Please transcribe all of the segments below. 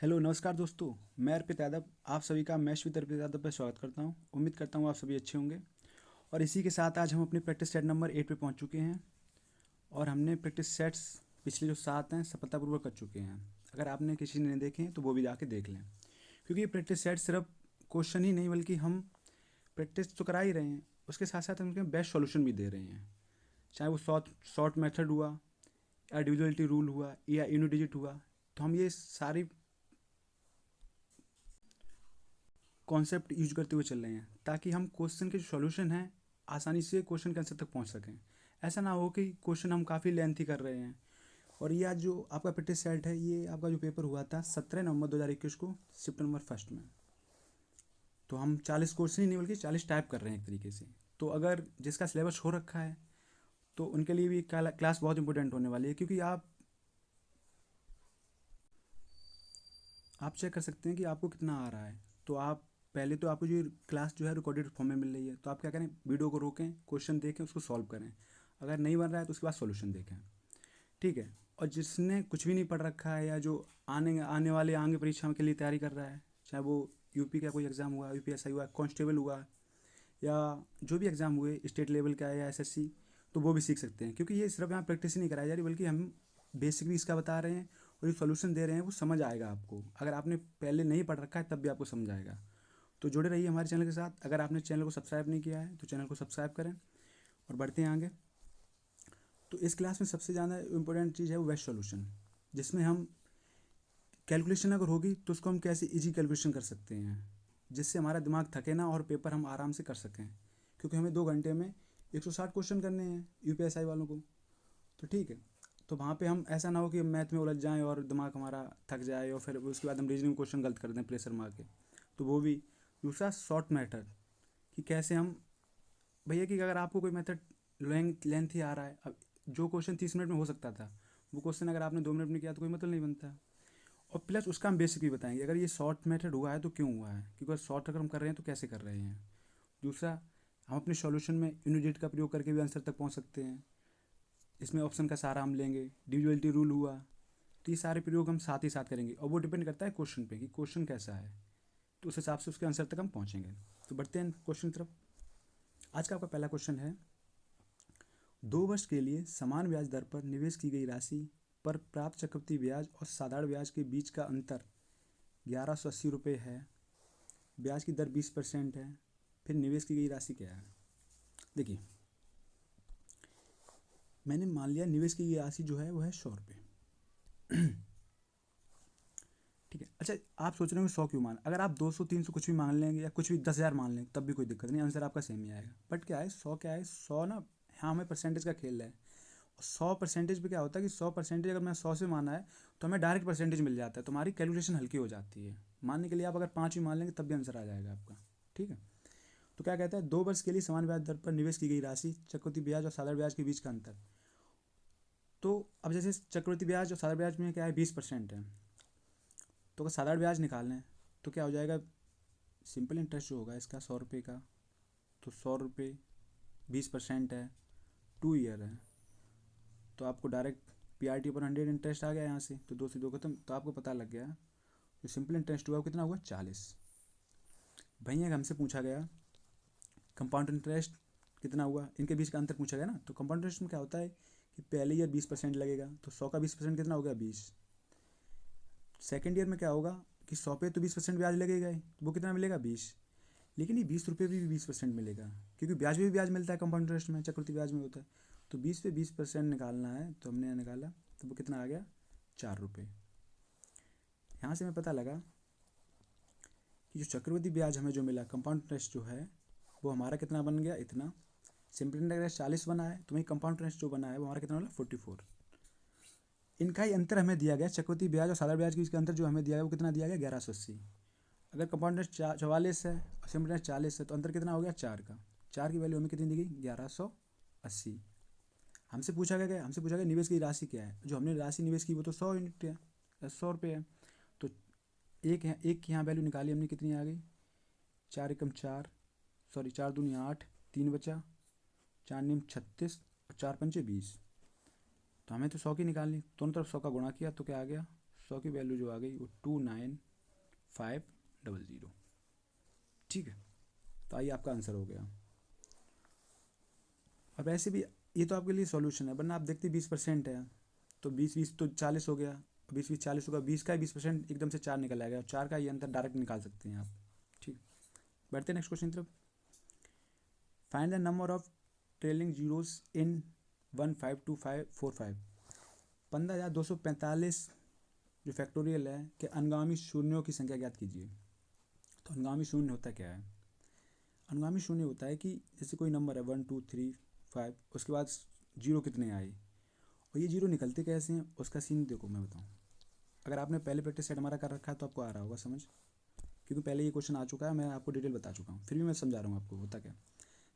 Hello नमस्कार दोस्तों। मैं अर्पित यादव आप सभी का मैश विद अर्पित यादव पर स्वागत करता हूं। उम्मीद करता हूं आप सभी अच्छे होंगे। और इसी के साथ आज हम अपनी प्रैक्टिस सेट नंबर 8 पे पहुंच चुके हैं। और हमने प्रैक्टिस सेट्स पिछले जो 7 हैं सफलतापूर्वक कर चुके हैं। अगर आपने किसी ने नहीं देखे हैं तो वो भी जाके देख लें, क्योंकि ये प्रैक्टिस सेट सिर्फ क्वेश्चन ही नहीं बल्कि हम प्रैक्टिस तो करा ही रहे हैं, उसके साथ साथ हम उनके बेस्ट सॉल्यूशन भी दे रहे हैं। चाहे वो शॉर्ट मेथड हुआ या डिविजिबिलिटी रूल हुआ या यूनिट हुआ, तो हम ये सारी कॉन्सेप्ट यूज करते हुए चल रहे हैं ताकि हम क्वेश्चन के जो सॉल्यूशन हैं आसानी से क्वेश्चन के आंसर तक पहुंच सकें। ऐसा ना हो कि क्वेश्चन हम काफ़ी लेंथी कर रहे हैं। और ये आज जो आपका प्रैक्टिस सेट है, ये आपका जो पेपर हुआ था 17 नवंबर 2021 को शिफ्ट नंबर फर्स्ट में, तो हम 40 क्वेश्चन ही नहीं बल्कि 40 टाइप कर रहे हैं एक तरीके से। तो अगर जिसका सिलेबस हो रखा है तो उनके लिए भी क्लास बहुत इंपॉर्टेंट होने वाली है, क्योंकि आप चेक कर सकते हैं कि आपको कितना आ रहा है। तो आप पहले तो आपको जो क्लास जो है रिकॉर्डेड फॉर्म में मिल रही है, तो आप क्या करें, वीडियो को रोकें, क्वेश्चन देखें, उसको सॉल्व करें। अगर नहीं बन रहा है तो उसके बाद सॉल्यूशन देखें, ठीक है। और जिसने कुछ भी नहीं पढ़ रखा है या जो आने आने वाले आगे परीक्षाओं के लिए तैयारी कर रहा है, चाहे वो यूपी का कोई एग्ज़ाम हुआ, यूपीएसआई हुआ, कांस्टेबल हुआ, या जो भी एग्ज़ाम हुए स्टेट लेवल का है या एसएससी, तो वो भी सीख सकते हैं। क्योंकि ये सिर्फ यहाँ प्रैक्टिस ही नहीं कराई जा रही बल्कि हम बेसिक भी इसका बता रहे हैं, और जो सॉल्यूशन दे रहे हैं वो समझ आएगा आपको। अगर आपने पहले नहीं पढ़ रखा है तब भी आपको समझ आएगा। तो जुड़े रहिए हमारे चैनल के साथ। अगर आपने चैनल को सब्सक्राइब नहीं किया है तो चैनल को सब्सक्राइब करें और बढ़ते हैं आगे। तो इस क्लास में सबसे ज़्यादा इम्पोर्टेंट चीज़ है वो बेस्ट सॉल्यूशन, जिसमें हम कैलकुलेशन अगर होगी तो उसको हम कैसे इजी कैलकुलेशन कर सकते हैं, जिससे हमारा दिमाग थके ना और पेपर हम आराम से कर सकें। क्योंकि हमें 2 घंटे में 160 क्वेश्चन करने हैं यूपीएसआई वालों को, तो ठीक है। तो वहाँ पे हम ऐसा ना हो कि मैथ में उलझ जाएं और दिमाग हमारा थक जाए और फिर उसके बाद हम रीजनिंग क्वेश्चन गलत कर दें प्रेशर मार के। तो वो भी दूसरा शॉर्ट मेथड, कि कैसे हम, भैया कि अगर आपको कोई मेथड लेंथ ही आ रहा है, अब जो क्वेश्चन 30 मिनट में हो सकता था वो क्वेश्चन अगर आपने 2 मिनट में किया तो कोई मतलब नहीं बनता। और प्लस उसका हम बेसिक भी बताएंगे, अगर ये शॉर्ट मेथड हुआ है तो क्यों हुआ है, क्योंकि शॉर्ट अगर हम कर रहे हैं तो कैसे कर रहे हैं। दूसरा, हम अपने सॉल्यूशन में यूनिट का प्रयोग करके भी आंसर तक पहुंच सकते हैं। इसमें ऑप्शन का सहारा हम लेंगे, डिविजिबिलिटी रूल हुआ, तो ये सारे प्रयोग हम साथ ही साथ करेंगे। और वो डिपेंड करता है क्वेश्चन पे कि क्वेश्चन कैसा है, तो उस हिसाब से उसके आंसर तक हम पहुँचेंगे। तो बढ़ते हैं क्वेश्चन की तरफ। आज का आपका पहला क्वेश्चन है, 2 वर्ष के लिए समान ब्याज दर पर निवेश की गई राशि पर प्राप्त चक्रवृद्धि ब्याज और साधारण ब्याज के बीच का अंतर 1180 रुपये है। ब्याज की दर 20% है। फिर निवेश की गई राशि क्या है। देखिए, मैंने मान लिया निवेश की गई राशि जो है वो है 100 रुपये। ठीक है। अच्छा, आप सोच रहे होंगे 100 क्यों मान, अगर आप 200 300 कुछ भी मान लेंगे या कुछ भी 10,000 मान लें तब भी कोई दिक्कत नहीं, आंसर आपका सेम ही आएगा। बट क्या है, 100 क्या है, 100 ना, हाँ हमें परसेंटेज का खेल है। 100% पे क्या होता है कि 100% अगर मैं 100 से माना है तो हमें डायरेक्ट परसेंटेज मिल जाता है, तो हमारी कैलकुलेशन हल्की हो जाती है। मानने के लिए आप अगर 5 भी मान लेंगे तब भी आंसर आ जाएगा आपका, ठीक है। तो क्या कहता है, 2 वर्ष के लिए समान ब्याज दर पर निवेश की गई राशि, चक्रवृद्धि ब्याज और साधारण ब्याज के बीच का अंतर। तो अब जैसे चक्रवृद्धि ब्याज और साधारण ब्याज में क्या है, 20% है। तो अगर साधारण ब्याज निकालना है तो क्या हो जाएगा, सिंपल इंटरेस्ट जो होगा इसका 100 रुपये का, तो 100 रुपये 20% है, 2 ईयर है, तो आपको डायरेक्ट PRT/100 इंटरेस्ट आ गया यहाँ से, तो 2 से 2 खत्म, तो आपको पता लग गया जो सिंपल इंटरेस्ट हुआ वो कितना हुआ, 40। भैया हमसे पूछा गया कंपाउंड इंटरेस्ट कितना हुआ, इनके बीच का अंतर पूछा गया ना। तो कंपाउंड इंटरेस्ट में क्या होता है कि पहले ईयर 20% लगेगा, तो 100 का 20% कितना हो गया, 20। सेकेंड ईयर में क्या होगा कि 100 पे तो 20% ब्याज लगेगा ही, तो वो कितना मिलेगा, 20। लेकिन ये 20 रुपये भी 20% मिलेगा, क्योंकि ब्याज में भी ब्याज मिलता है कंपाउंड इंटरेस्ट में, चक्रवृद्धि ब्याज में होता है। तो 20 पे 20% निकालना है, तो हमने निकाला, तो वो कितना आ गया, 4 रुपये। यहाँ से हमें पता लगा कि जो चक्रवृद्धि ब्याज हमें जो मिला, कंपाउंड इंटरेस्ट जो है वो हमारा कितना बन गया, इतना। सिंपल इंटरेस्ट 40 बना है, तो वही कंपाउंड इंटरेस्ट जो बना है वो हमारा कितना बना, 44। इनका ही अंतर हमें दिया गया, चक्रवृद्धि ब्याज और साधारण ब्याज के बीच का अंतर जो हमें दिया गया वो कितना दिया गया, 1180। अगर कंपाउंड इंटरेस्ट 44 है और सिंपल इंटरेस्ट 40 है, तो अंतर कितना हो गया, 4 का। 4 की वैल्यू हमें कितनी दी गई, 1180। हमसे पूछा गया, निवेश की राशि क्या है। जो हमने राशि निवेश की वो तो 100 यूनिट है, 100 रुपये है। तो एक की यहाँ वैल्यू निकाली हमने, कितनी आ गई, 4 एकम 4, सॉरी 4 दूनी 8, 3 बचा, 4 नियम 36 और 4 पंचे 20। तो हमें तो 100 की निकालनी, दोनों तरफ 100 का गुणा किया तो क्या आ गया, 100 की वैल्यू जो आ गई वो 29500। ठीक है, तो आइए आपका आंसर हो गया। अब ऐसे भी ये तो आपके लिए सॉल्यूशन है, वरना आप देखते 20% है तो 20 20 तो 40 हो गया, 20 20 40 होगा, 20 का 20% एकदम से 4 निकल आएगा, 4 का ये अंतर डायरेक्ट निकाल सकते हैं आप। ठीक, बढ़ते हैं नेक्स्ट क्वेश्चन की तरफ। Find the number of trailing zeros इन 152545। 15,245 जो फैक्टोरियल है के अनुगामी शून्यों की संख्या ज्ञात कीजिए। तो अनुगामी शून्य होता क्या है? अनुगामी शून्य होता है कि जैसे कोई नंबर है 1 2 3 5, उसके बाद जीरो कितने आए और ये जीरो निकलते कैसे हैं उसका सीन देखो मैं बताऊँ। अगर आपने पहले प्रैक्टिस सेट हमारा कर रखा है तो आपको आ रहा होगा समझ, क्योंकि पहले ये क्वेश्चन आ चुका है, मैं आपको डिटेल बता चुका हूँ, फिर भी मैं समझा रहा हूँ आपको होता क्या।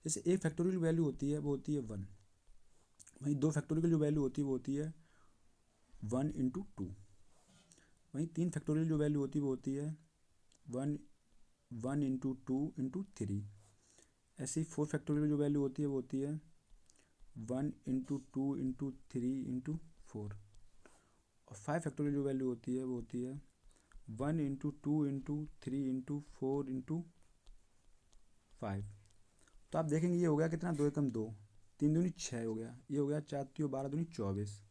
जैसे एक फैक्टोरियल वैल्यू होती है वो होती है 1, वहीं दो फैक्टोरियल जो वैल्यू होती है वो होती है 1 × 2, वहीं तीन फैक्टोरियल जो वैल्यू होती है वो होती है 1 × 2 × 3। ऐसे ही 4 फैक्टोरियल जो वैल्यू होती है वो होती है 1 × 2 × 3 × 4। और 5 फैक्टोरियल जो वैल्यू होती है वो होती है 1 × 2 × 3 × 4 × 5। तो आप देखेंगे ये हो गया कितना, 2 एकम 2, 3 दूनी 6 हो गया, ये हो गया 4 3 12 दूनी 24,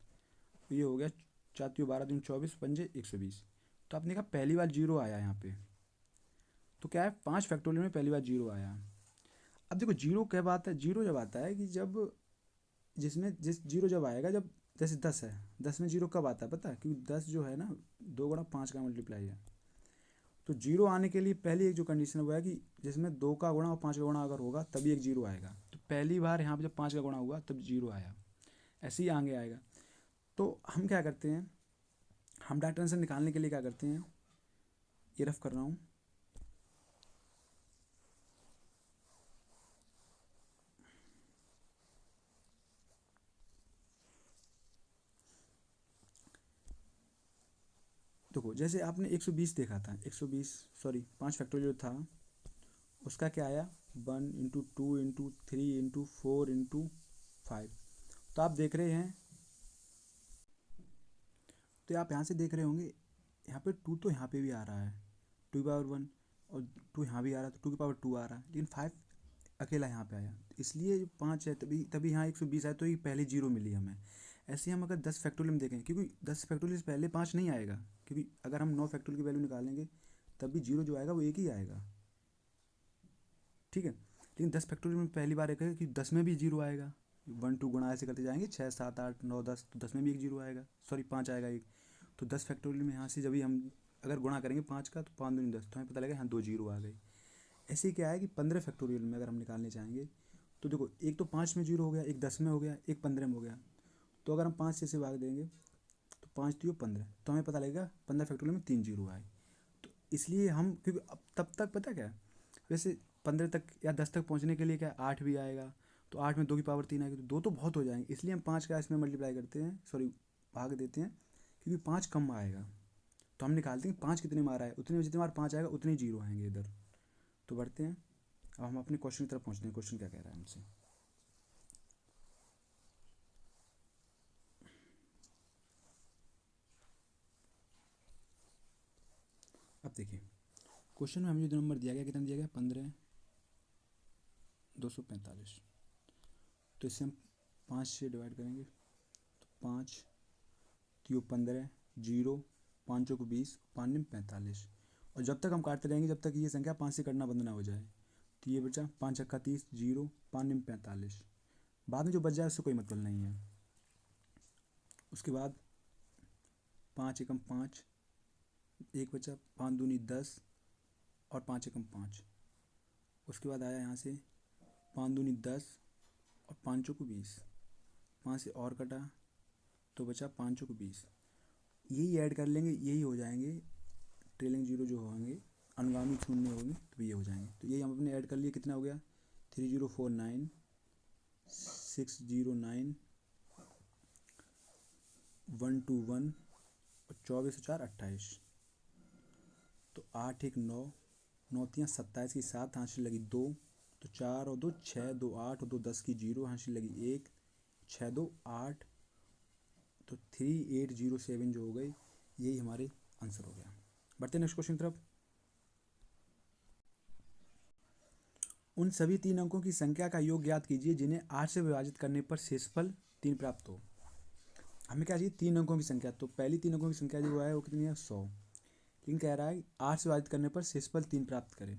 ये हो गया 4 3 12 दूनी 24 पंजे 120। तो आपने कहा पहली बार जीरो आया यहाँ पे, तो क्या है 5 फैक्टोरियल में पहली बार जीरो आया। अब देखो जीरो कब आता है, जीरो जब आता है कि जब जिस जीरो जब आएगा जब जैसे 10 है, 10 में जीरो कब आता है पता है, क्योंकि 10 जो है ना 2 × 5 का मल्टीप्लाई है। तो जीरो आने के लिए पहली एक जो कंडीशन है वो है कि जिसमें 2 का गुणा और 5 का गुणा अगर होगा तभी एक जीरो आएगा। तो पहली बार यहाँ पे जब 5 का गुणा हुआ तब जीरो आया, ऐसे ही आगे आएगा। तो हम क्या करते हैं, हम डाटा आंसर निकालने के लिए क्या करते हैं, ये रफ कर रहा हूँ। देखो जैसे आपने 120 देखा था, 120 सॉरी 5 फैक्टोरियल था उसका क्या आया 1 × 2 × 3 × 4 × 5। तो आप देख रहे हैं, तो आप यहाँ से देख रहे होंगे यहाँ पे 2 तो यहाँ पे भी आ रहा है 2 की पावर 1, और 2 यहाँ भी आ रहा है तो 2 की पावर 2 आ रहा है, लेकिन 5 अकेला यहाँ पे आया, इसलिए जो 5 है तभी तभी यहाँ 120 आया, तो ये पहले जीरो मिली हमें। ऐसे ही हम अगर 10 फैक्टोरियल में देखें, क्योंकि 10 फैक्टोरियल से पहले 5 नहीं आएगा, क्योंकि अगर हम 9 फैक्टोरियल की वैल्यू निकालेंगे तब भी जीरो जो आएगा वो एक ही आएगा। ठीक है, लेकिन 10 फैक्टोरियल में पहली बार एक है कि 10 में भी जीरो आएगा, 1 2 गुणा ऐसे करते जाएंगे 6 7 8 9 10, तो 10 में भी एक जीरो आएगा, सॉरी 5 आएगा एक। तो 10 फैक्टोरियल में यहाँ से जब भी हम अगर गुणा करेंगे 5 का तो 5 दूनी 10, तो हमें पता लगेगा यहाँ 2 जीरो आ गए। ऐसे ही क्या है कि 15 फैक्टोरियल में अगर हम निकालने चाहेंगे तो देखो एक तो 5 में जीरो हो गया, एक 10 में हो गया, एक 15 में हो गया। तो अगर हम 5 से भाग देंगे तो 5 3 15, तो हमें पता लगेगा 15 फैक्टोरियल में 3 जीरो आए। तो इसलिए हम क्योंकि अब तब तक पता क्या है, वैसे 15 तक या 10 तक पहुँचने के लिए क्या 8 भी आएगा, तो 8 में 2 की पावर 3 आएगी, तो 2 तो बहुत हो जाएंगे, इसलिए हम 5 का इसमें मल्टीप्लाई करते हैं, सॉरी भाग देते हैं, क्योंकि 5 कम आएगा। तो हम निकालते हैं 5 कितने मारा है, उतने में जितने बार 5 आएगा उतने जीरो आएंगे इधर। तो बढ़ते हैं, अब हम अपने क्वेश्चन की तरफ पहुँचते हैं, क्वेश्चन क्या कह रहा है हमसे। अब देखिए क्वेश्चन में हमें जो नंबर दिया गया कितना दिया गया 15,245, तो इससे हम 5 से डिवाइड करेंगे तो 5 3 15 जीरो 5 को 20 5 में 45, और जब तक हम काटते रहेंगे जब तक ये संख्या 5 से कटना बंद ना हो जाए। तो ये बचा 5 छक्का 30 जीरो 5 में 45, बाद में जो बच जाए उससे कोई मतलब नहीं है। उसके बाद 5 एकम 5, एक बचा 5 दूनी 10 और 5 एकम 5। उसके बाद आया यहाँ से 5 दूनी 10 और 5 को 20, 5 से और कटा तो बचा 5 को 20, यही ऐड कर लेंगे, यही हो जाएंगे ट्रेलिंग जीरो जो होंगे अनुगामी शून्य होंगे तो ये हो जाएंगे। तो यही हम अपने ऐड कर लिए, कितना हो गया 3049 609 121 और 24 4 28। तो 8 1 9 9 3 27 की 7 हासिल लगी 2, तो 4 और 2 6 2 8 और 2 10 की 0 हासिल लगी 1 6 2 8, तो 3807 जो हो गई यही हमारे आंसर हो गया। बढ़ते नेक्स्ट क्वेश्चन की तरफ। उन सभी 3 अंकों की संख्या का योग ज्ञात कीजिए जिन्हें 8 से विभाजित करने पर शेषफल 3 प्राप्त हो। हमें क्या चाहिए, 3 अंकों की संख्या। तो पहली 3 अंकों की संख्या जो है वो कितनी है, 100। लेकिन कह रहा है 8 से विभाजित करने पर शेषफल 3 प्राप्त करें।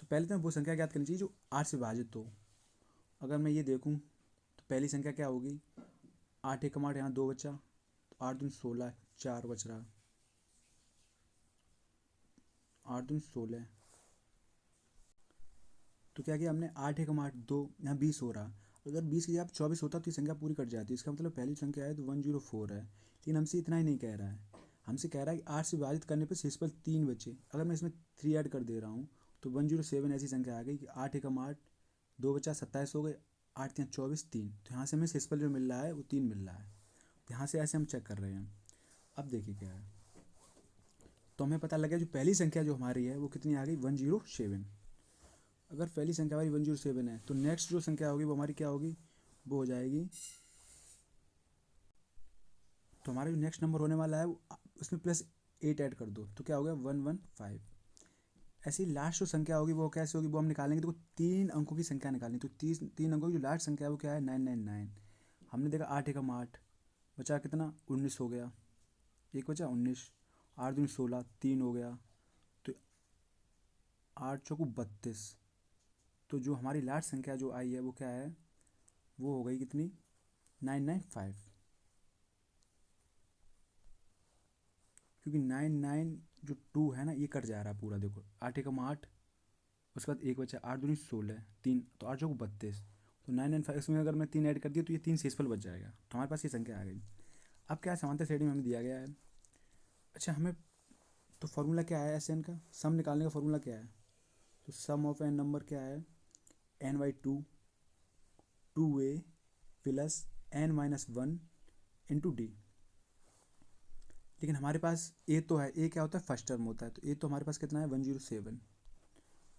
तो पहले तो वो संख्या ज्ञात करनी चाहिए जो 8 से विभाजित हो। अगर मैं ये देखूँ तो पहली संख्या क्या होगी, 8 एक 8, यहाँ 2 बचा, तो 8 दूनी 16, 4 बच रहा, 8 दूनी 16। तो क्या किया हमने, 8 एक 8, 2, यहाँ 20 हो रहा। अगर 20 की जगह 24 होता तो ये संख्या पूरी कट जाती है। इसका मतलब पहली संख्या है तो 104 है। लेकिन हमसे इतना ही नहीं कह रहा है, हमसे कह रहा है कि 8 से विभाजित करने पर शेषफल 3 बचे। अगर मैं इसमें 3 ऐड कर दे रहा हूँ तो 107 ऐसी संख्या आ गई कि 8 एक 8, 2 बचा 27 हो गए, 8 या 24, 3। तो यहाँ से हमें शेषफल जो मिल रहा है वो 3 मिल रहा है। तो यहाँ से ऐसे हम चेक कर रहे हैं। अब देखिए क्या है, तो हमें पता लगा जो पहली संख्या जो हमारी है वो कितनी आ गई, 107। अगर पहली संख्या हमारी 107 है तो नेक्स्ट जो संख्या होगी वो हमारी क्या होगी, वो हो जाएगी, तो हमारा जो नेक्स्ट नंबर होने वाला है उसमें +8 ऐड कर दो तो क्या हो गया, 115। ऐसी लास्ट जो संख्या होगी वो कैसे होगी, वो हम निकालेंगे। तो 3 अंकों की संख्या निकालनी, तो 3 अंकों की जो लास्ट संख्या है वो क्या है, 999। हमने देखा 8 एकम 8 बचा कितना, 19 हो गया, एक बचा 19, 8 दूनी 16, 3 हो गया, तो 8 चौको 32। तो जो हमारी लास्ट संख्या जो आई है वो क्या है, वो हो गई कितनी, 995। क्योंकि 99 जो 2 है ना ये कट जा रहा है पूरा, देखो 8 एकम 8, उसके बाद एक बचा, 8 दूनी 16, 3, तो 8 चौको 32। तो 995 इसमें अगर मैं 3 ऐड कर दिया तो ये 3 शेषफल बच जाएगा। तो हमारे पास ये संख्या आ गई। अब क्या है, समांतर श्रेणी में हमें दिया गया है। अच्छा हमें, तो फॉर्मूला क्या है एस एन का, सम निकालने का फॉर्मूला क्या है, तो सम ऑफ एन नंबर क्या है, n/2 2a plus n-1 into D. लेकिन हमारे पास ए तो है, ए क्या होता है, फर्स्ट टर्म होता है, तो ए तो हमारे पास कितना है, 107।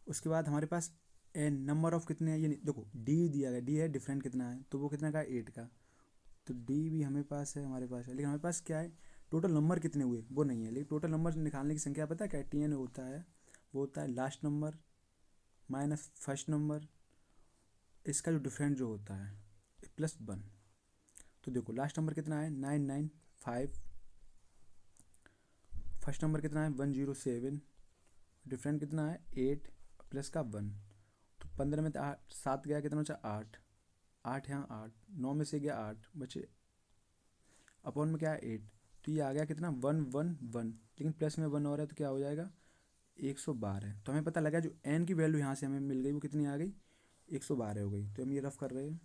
उसके बाद हमारे पास एन नंबर ऑफ कितने हैं, ये नहीं देखो, डी दिया गया, डी है डिफरेंट कितना है, तो वो कितना का, 8 का। तो डी भी हमें पास है, हमारे पास है, लेकिन हमारे पास क्या है, टोटल नंबर कितने हुए वो नहीं है। लेकिन टोटल नंबर निकालने की संख्या पता है क्या, टी एन होता है, वो होता है last number minus first number, इसका जो डिफरेंट जो होता है +1। तो देखो लास्ट नंबर कितना है, 995, फर्स्ट नंबर कितना है, 107, डिफरेंट कितना है, 8 प्लस का 1। तो 15 में 7 गया, कितना बचा, 8, 8 यहाँ 8, 9 में से गया 8 बचे, अपॉन में क्या है 8। तो ये आ गया कितना, 111। लेकिन प्लस में 1 और है तो क्या हो जाएगा, 112। तो हमें पता लगा जो एन की वैल्यू यहाँ से हमें मिल गई वो कितनी आ गई, 112 हो गई। तो हम ये रफ कर रहे हैं,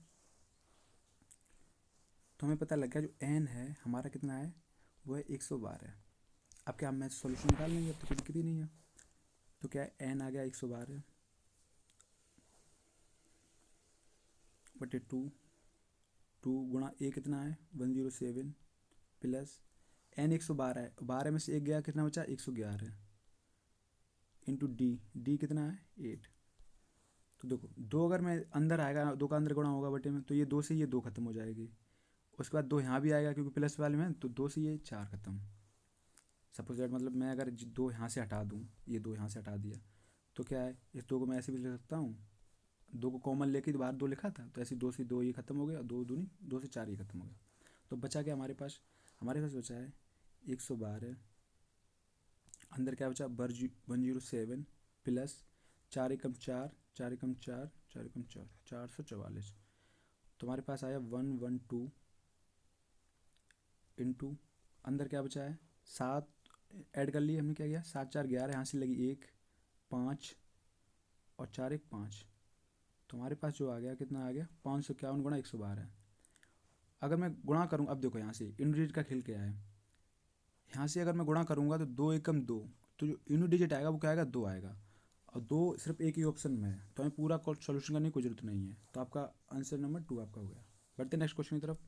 तो हमें पता लग गया जो एन है हमारा कितना है, वो है 112। अब क्या हम सॉल्यूशन निकाल लेंगे, अब तो कोई दिक्कत ही नहीं है। तो क्या है, एन आ गया 112 बटे 2, 2 गुणा ए कितना है, 107 प्लस एन 112 है, 12 में से एक गया, कितना बचा, 111 इंटू डी, डी कितना है, 8। तो देखो 2 अगर मैं अंदर आएगा, 2 का अंदर गुणा होगा बटे में, तो ये 2 से ये 2 खत्म हो जाएगी। उसके बाद 2 यहाँ भी आएगा क्योंकि प्लस वाले में, तो 2 से ये 4 खत्म। सपोज दैट मतलब मैं अगर 2 यहाँ से हटा दूँ, ये 2 यहाँ से हटा दिया, तो क्या है, इस 2 को मैं ऐसे भी लिख सकता हूँ, 2 को कॉमन लेके बाहर 2 लिखा था, तो ऐसे 2 से 2 ये खत्म हो गया, 2 दूनी 2 से 4 ये खत्म हो गया। तो बचा क्या हमारे पास बचा है 112, अंदर क्या बचा, 107 प्लस 4 एकम 4, 4 एकम 4, 4 एकम 4, 444। तो हमारे पास आया 112 इंटू, अंदर क्या बचा है 7 ऐड कर लिए हमने, क्या किया 7 4 11, यहाँ से लगी 1 5 और 4 1 5। तो हमारे पास जो आ गया कितना आ गया, 551 गुणा 112। अगर मैं गुणा करूँ, अब देखो यहाँ से इन डिजिट का खेल क्या है, यहाँ से अगर मैं गुणा करूँगा तो 2 एकम 2, तो जो यूनिट डिजिट आएगा वो क्या आएगा, 2 आएगा, और 2 सिर्फ एक ही ऑप्शन में है, तो हमें पूरा सोल्यूशन करने की कोई जरूरत नहीं है। तो आपका आंसर नंबर 2 आपका हो गया। बढ़ते नेक्स्ट क्वेश्चन की तरफ।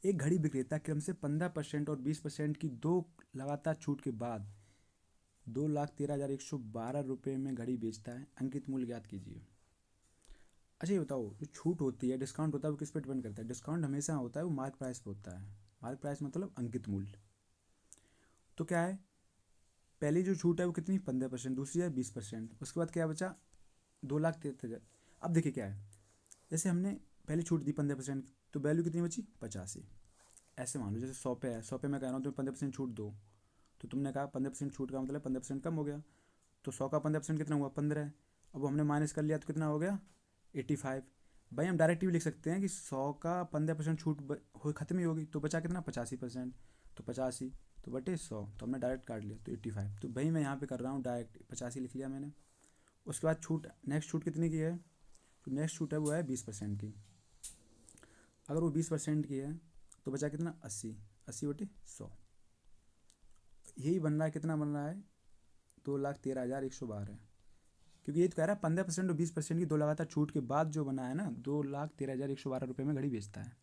एक घड़ी विक्रेता क्रम से 15% और 20% की 2 लगातार छूट के बाद 2,13,112 रुपये में घड़ी बेचता है, अंकित मूल्य ज्ञात कीजिए। अच्छा ये बताओ, जो छूट होती है, डिस्काउंट होता है, वो किस पे डिपेंड करता है, डिस्काउंट हमेशा होता है वो मार्क प्राइस पे होता है। मार्क प्राइस मतलब अंकित मूल्य। तो क्या है, पहली जो छूट है वो कितनी 15%, दूसरी है 20%, उसके बाद क्या बचा 2,73,000। अब देखिए क्या है, जैसे हमने पहली छूट दी 15%, तो वैल्यू कितनी बची 85। ऐसे मान लो जैसे 100 पे है, 100 पे मैं कह रहा हूँ तुम्हें 15% छूट दो, तो तुमने कहा 15% छूट का मतलब 15% कम हो गया, तो 100 का 15% कितना हुआ 15। अब वो हमने माइनस कर लिया तो कितना हो गया 85। भाई हम डायरेक्ट भी लिख सकते हैं कि 100 का 15% छूट हो खत्म ही होगी, तो बचा कितना 85%, तो 85 तो बटे 100, तो हमने डायरेक्ट काट लिया तो 85। तो भाई मैं यहाँ पे कर रहा हूँ डायरेक्ट 85 लिख लिया मैंने। उसके बाद छूट, नेक्स्ट छूट कितनी की है, तो नेक्स्ट छूट है वो है 20% की। अगर वो 20% की है तो बचा कितना 80, 80/100। यही बन रहा है, कितना बन रहा है 2,13,112। क्योंकि ये तो कह रहा है 15% और 20% की दो लगातार छूट के बाद जो बना है ना 2,13,112 रुपये में घड़ी बेचता है।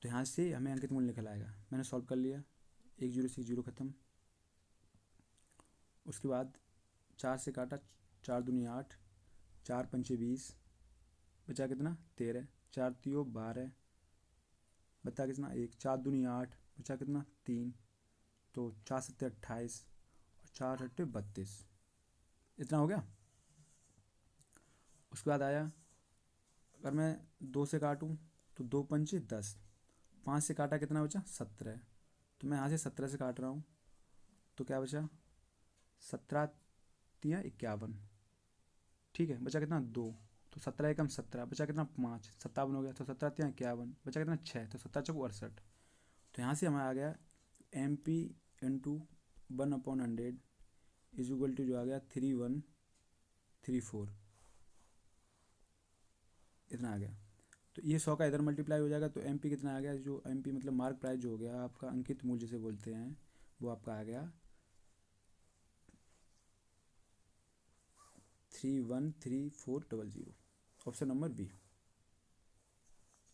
तो यहाँ से हमें अंकित मूल्य निकल आएगा। मैंने सॉल्व कर लिया, 1 0 से 0 खत्म। उसके बाद 4 से काटा, 4 दूनी 8, 4 पंचे 20, बचा कितना 13, 4 3 12, बता कितना 1, 4 दूनी 8, बचा कितना 3, तो 4 7 28 और 4 8 32, इतना हो गया। उसके बाद आया, अगर मैं 2 से काटूँ तो 2 पंचे 10, 5 से काटा कितना बचा 17, तो मैं यहाँ से 17 से काट रहा हूँ, तो क्या बचा 17 तिया 51, ठीक है, बचा कितना 2, तो 17 एकम 17, बचा कितना 5, 57 हो गया, तो 17 तिया 51, बचा कितना 6, तो 17×6 = 68। तो यहाँ से हमें आ गया MP × 1/100 = जो आ गया 3134, इतना आ गया। तो ये 100 का इधर मल्टीप्लाई हो जाएगा, तो MP कितना आ गया, जो MP मतलब मार्क प्राइस जो हो गया आपका, अंकित मूल्य जिसे बोलते हैं, वो आपका आ गया 313400, ऑप्शन नंबर बी।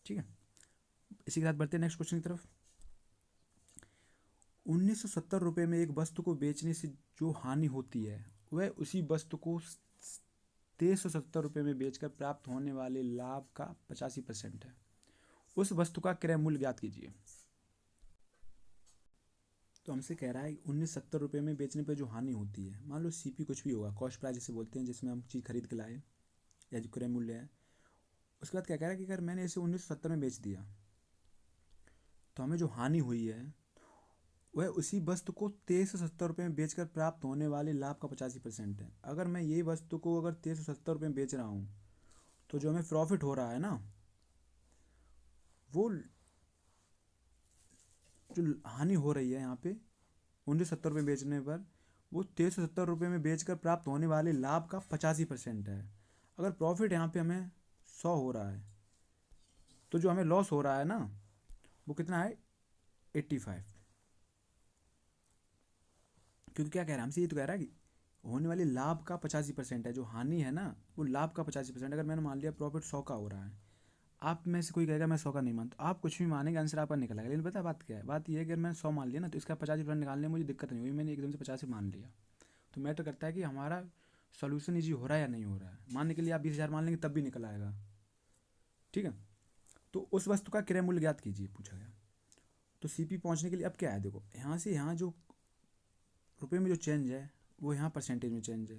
ठीक है, इसी के साथ बढ़ते हैं नेक्स्ट क्वेश्चन की तरफ। 1970 रुपये में एक वस्तु को बेचने से जो हानि होती है वह उसी वस्तु को 2370 रुपये में बेचकर प्राप्त होने वाले लाभ का 85% है। उस वस्तु का क्रय मूल्य ज्ञात कीजिए। तो हमसे कह रहा है 1970 रुपये में बेचने पर जो हानि होती है, मान लो CP कुछ भी होगा, कॉस्ट प्राइस जिसे बोलते हैं, जिसमें हम चीज़ खरीद के लाए, या जो क्रय मूल्य है। उसके बाद क्या कह रहा है कि अगर मैंने इसे 1970 में बेच दिया तो हमें जो हानि हुई है वह उसी वस्तु को 2370 रुपये में बेचकर प्राप्त होने वाले लाभ का 85% है। अगर मैं ये वस्तु को अगर 2370 रुपये में बेच रहा हूँ तो जो हमें प्रॉफिट हो रहा है ना, वो जो हानि हो रही है यहाँ पे 1970 रुपये बेचने पर, वो 2370 रुपये में बेचकर प्राप्त होने वाले लाभ का 85% है। अगर प्रॉफिट यहाँ पे हमें 100 हो रहा है, तो जो हमें लॉस हो रहा है ना वो कितना है 85। क्योंकि क्या कह रहा है हमसे, ये तो कह रहा है कि होने वाले लाभ का 85% है, जो हानि है ना वो लाभ का 85%। अगर मैंने मान लिया प्रॉफिट 100 का हो रहा है, आप में से कोई कहेगा मैं 100 का नहीं मानता, आप कुछ भी मानेंगे आंसर आपका निकल आएगा। लेकिन पता है बात क्या है, बात ये है कि अगर मैंने 100 मान लिया ना तो इसका 50% निकालने में मुझे दिक्कत नहीं हुई, मैंने एकदम से 50 मान लिया। तो मैटर करता है कि हमारा सोल्यूशन ईजी हो रहा है या नहीं हो रहा है। मानने के लिए आप 20,000 मान लेंगे तब भी निकल आएगा। ठीक है, तो उस वस्तु का क्रय मूल्य ज्ञात कीजिए पूछा गया। तो CP पहुंचने के लिए अब क्या है, देखो यहाँ से यहाँ जो रुपये में जो चेंज है वो यहाँ परसेंटेज में चेंज है।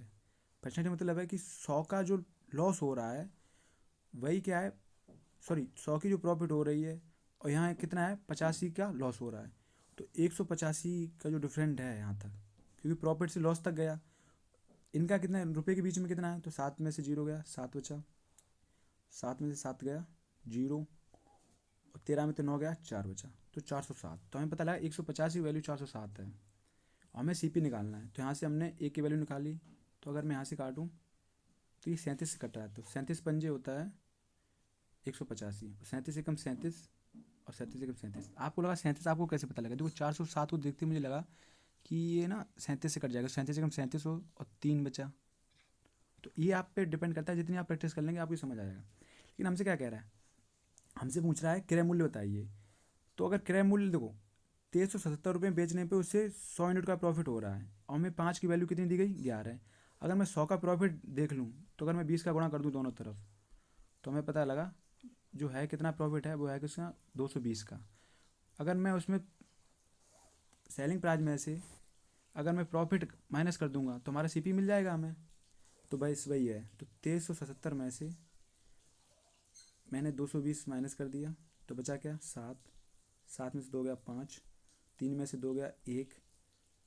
परसेंटेज मतलब है कि 100 का जो लॉस हो रहा है वही क्या है, सॉरी 100 की जो प्रॉफिट हो रही है, और यहाँ कितना है 85 का लॉस हो रहा है। तो 185 का जो डिफरेंट है यहाँ तक, क्योंकि प्रॉफिट से लॉस तक गया, इनका कितना रुपये के बीच में कितना है, तो 7 में से 0 गया, 7 बचा, 7 में से 7 गया 0, और 13 में तो 9 गया 4 बचा, तो 407। तो हमें पता लगा 185 की वैल्यू 407 है, हमें CP निकालना है। तो यहाँ से हमने A की वैल्यू निकाली। तो अगर मैं यहाँ से काटूँ तो ये 37 से कट रहा है, तो 37 पंजे होता है 185, 37 एकम 37 और 37 एकम 37। आपको लगा 37, आपको कैसे पता लगा, देखो 407 को देखते मुझे लगा कि ये ना 37 से कट जाएगा, 37 एकम 37 हो और 3 बचा। तो ये आप पे डिपेंड करता है, जितनी आप प्रैक्टिस कर लेंगे आपको समझ आ जाएगा। लेकिन हमसे क्या कह रहा है, हमसे पूछ रहा है क्रय मूल्य बताइए। तो अगर क्रय मूल्य देखो 2370 रुपये बेचने पे उससे 100 यूनिट का प्रॉफिट हो रहा है, और हमें 5 की वैल्यू कितनी दी गई 11 है। अगर मैं 100 का प्रॉफिट देख लूँ, तो अगर मैं 20 का गुणा कर दूँ दोनों तरफ, तो हमें पता लगा जो है कितना प्रॉफिट है, वो है किसका 220 का। अगर मैं उसमें सेलिंग प्राइस में से अगर मैं प्रॉफिट माइनस कर दूंगा तो हमारा सीपी मिल जाएगा हमें। तो भाई वही है, तो 2377 में से मैंने 220 माइनस कर दिया, तो बचा क्या 7, 7 में से 2 गया 5, 3 में से 2 गया 1,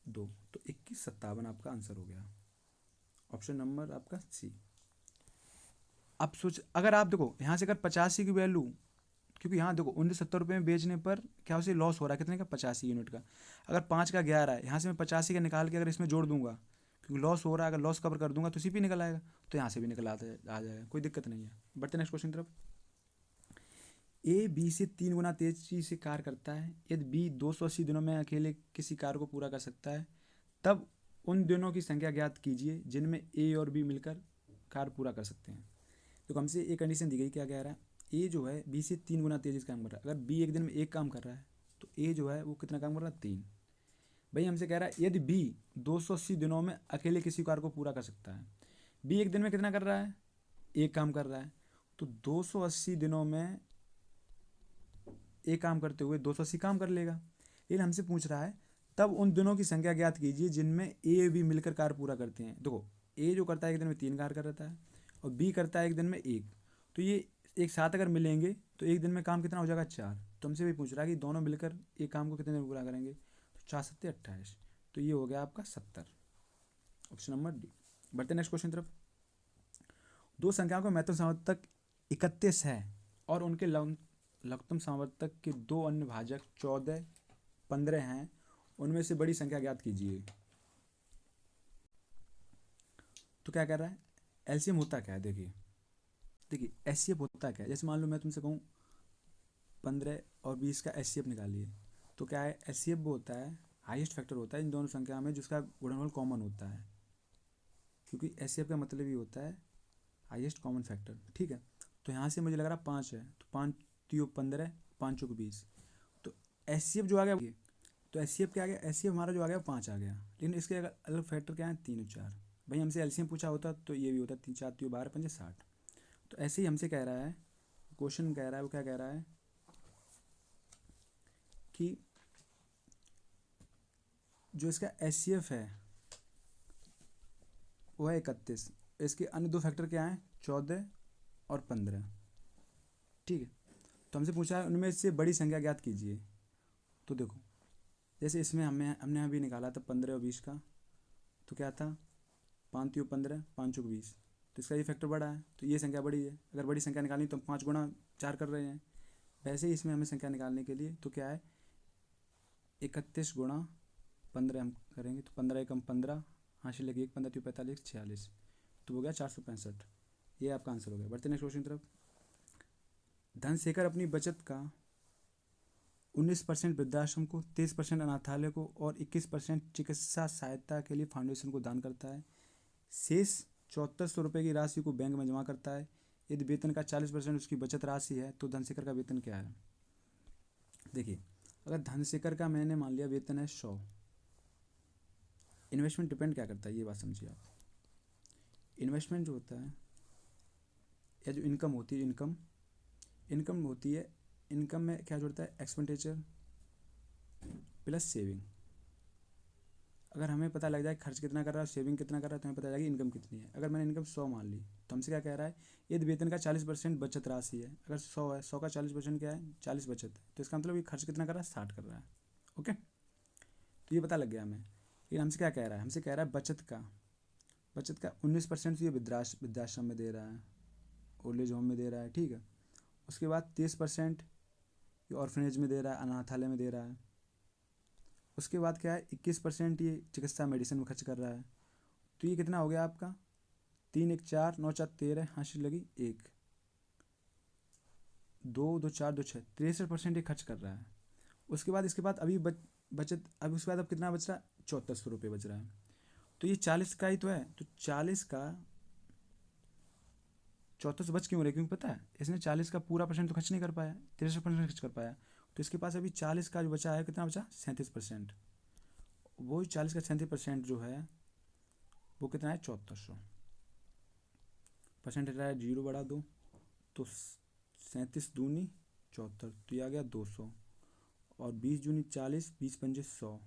2, तो 2157 आपका आंसर हो गया। ऑप्शन नंबर आपका सी। अब सोच, अगर आप देखो यहाँ से अगर 85 की वैल्यू, क्योंकि यहाँ देखो 1970 में बेचने पर क्या उसे लॉस हो रहा है कितने का, 85 यूनिट का। अगर 5 का 11 है, यहाँ से मैं 85 का निकाल के अगर इसमें जोड़ दूंगा, क्योंकि लॉस हो रहा है, अगर लॉस कवर कर दूंगा तो सीपी निकल आएगा, तो यहाँ से भी निकल आ जाएगा, कोई दिक्कत नहीं है। बढ़ते नेक्स्ट क्वेश्चन तरफ। ए बी से 3 गुना तेजी से कार्य करता है। यदि बी 280 दिनों में अकेले किसी कार्य को पूरा कर सकता है, तब उन दिनों की संख्या ज्ञात कीजिए जिनमें ए और बी मिलकर कार्य पूरा कर सकते हैं। तो हमसे एक कंडीशन दी गई, क्या कह रहा है, ए जो है बी से 3 गुना तेजी से काम कर रहा है। अगर बी एक दिन में एक काम कर रहा है तो ए जो है वो कितना काम कर रहा है, 3। भाई हमसे कह रहा है यदि बी 280 दिनों में अकेले किसी कार्य को पूरा कर सकता है। बी एक दिन में कितना कर रहा है, एक काम कर रहा है, तो 280 दिनों में एक काम करते हुए 280 काम कर लेगा। लेकिन हमसे पूछ रहा है तब उन दिनों की संख्या ज्ञात कीजिए जिनमें ए बी मिलकर कार्य पूरा करते हैं। देखो ए जो करता है एक दिन में 3 कार्य कर रहता है और बी करता है एक दिन में 1, तो ये एक साथ अगर मिलेंगे तो एक दिन में काम कितना हो जाएगा, 4। तो हमसे भी पूछ रहा है कि दोनों मिलकर एक काम को कितने दिन में पूरा करेंगे, तो 4 7 28, तो ये हो गया आपका 70, ऑप्शन नंबर डी। बढ़ते नेक्स्ट क्वेश्चन तरफ। दो संख्याओं का महत्तम सामर्थ्यक 31 है और उनके लघुत्तम सामर्थ्यक के दो अन्य भाजक 14 15 हैं, उनमें से बड़ी संख्या ज्ञात कीजिए। तो क्या कह रहा है, एलसीएम होता क्या है, देखिए एचसीएफ होता क्या है। जैसे मान लो मैं तुमसे कहूँ 15 और 20 का एचसीएफ निकालिए, तो क्या है, एचसीएफ वो होता है हाईएस्ट फैक्टर होता है इन दोनों संख्या में जिसका गुणनफल कॉमन होता है, क्योंकि एचसीएफ का मतलब ही होता है हाईएस्ट कॉमन फैक्टर, ठीक है। तो यहाँ से मुझे लग रहा है 5 है, तो 5 3 15, 5 20, तो एचसीएफ जो आ गया, तो एचसीएफ क्या आ गया, एचसीएफ हमारा जो आ गया 5 आ गया, लेकिन इसके अगर अलग फैक्टर क्या है 3 और 4। भाई हमसे एलसीएम पूछा होता तो ये भी होता 3 4 3 12 5 60। तो ऐसे ही हमसे कह रहा है, क्वेश्चन कह रहा है, वो क्या कह रहा है कि जो इसका एचसीएफ है वो है 31, इसके अन्य दो फैक्टर क्या हैं, 14 और 15, ठीक है। तो हमसे पूछा है उनमें से बड़ी संख्या ज्ञात कीजिए। तो देखो जैसे इसमें हमने अभी निकाला था 15 और 20 का, तो क्या था 5 3 15, 5 चौक 20, तो इसका ये फैक्टर बड़ा है, तो ये संख्या बड़ी है। अगर बड़ी संख्या निकालनी तो हम 5 गुणा 4 कर रहे हैं। वैसे ही इसमें हमें संख्या निकालने के लिए तो क्या है 31 गुणा 15 हम करेंगे, तो 15 एकम 15, हासिल लगी 1 15 45 46, तो हो गया 465। ये आपका आंसर हो गया। बढ़ते नेक्स्ट क्वेश्चन तरफ। धनशेखर अपनी बचत का 19% वृद्धाश्रम को, 23% अनाथालय को और 21% चिकित्सा सहायता के लिए फाउंडेशन को दान करता है। शेष 7400 रुपये की राशि को बैंक में जमा करता है। यदि वेतन का 40% उसकी बचत राशि है तो धनशेखर का वेतन क्या है। देखिए अगर धनशेखर का मैंने मान लिया वेतन है 100, इन्वेस्टमेंट डिपेंड क्या करता है ये बात समझिए आप। इन्वेस्टमेंट जो होता है या जो इनकम होती है, इनकम होती है, इनकम में क्या जुड़ता है, एक्सपेंडिचर प्लस सेविंग। अगर हमें पता लग जाए खर्च कितना कर रहा है सेविंग कितना कर रहा है तो हमें पता चलेगा इनकम कितनी है। अगर मैंने इनकम 100 मान ली तो हमसे क्या कह रहा है, यदि वेतन का 40% बचत राशि है, अगर 100 है 100 का 40% क्या है 40 बचत है, तो इसका मतलब ये खर्च कितना कर रहा है 60 कर रहा है। ओके, तो ये पता लग गया हमें। लेकिन हमसे क्या कह रहा है, हमसे कह रहा है बचत का 19% तो ये वृद्धाश्रम में दे रहा है, ओल्ड एज होम में दे रहा है, ठीक है। उसके बाद 30% ये ऑर्फनेज में दे रहा है, अनाथालय में दे रहा है। उसके बाद क्या है 21% ये चिकित्सा मेडिसिन में खर्च कर रहा है। तो ये कितना हो गया आपका 3 1 4 9 4 13, हासिल लगी 1 2 2 4 2 6, 63% ये खर्च कर रहा है। उसके बाद इसके बाद अभी बचत, अब उसके बाद अब कितना बच रहा है 7400 रुपये बच रहा है। तो ये 40 का ही तो है, तो 40 का 7400 बच क्यों रहे, क्योंकि पता है इसने 40 का पूरा परसेंट तो खर्च नहीं कर पाया, 63% खर्च कर पाया। तो इसके पास अभी 40 का जो बचा है कितना बचा 37%, वो 40 का 37% जो है वो कितना है 7400, परसेंट हटाया 0 बढ़ा दो तो 37 दूनी 74, तो ये आ गया 200, और 20 दूनी 40, 20 पंजे 100,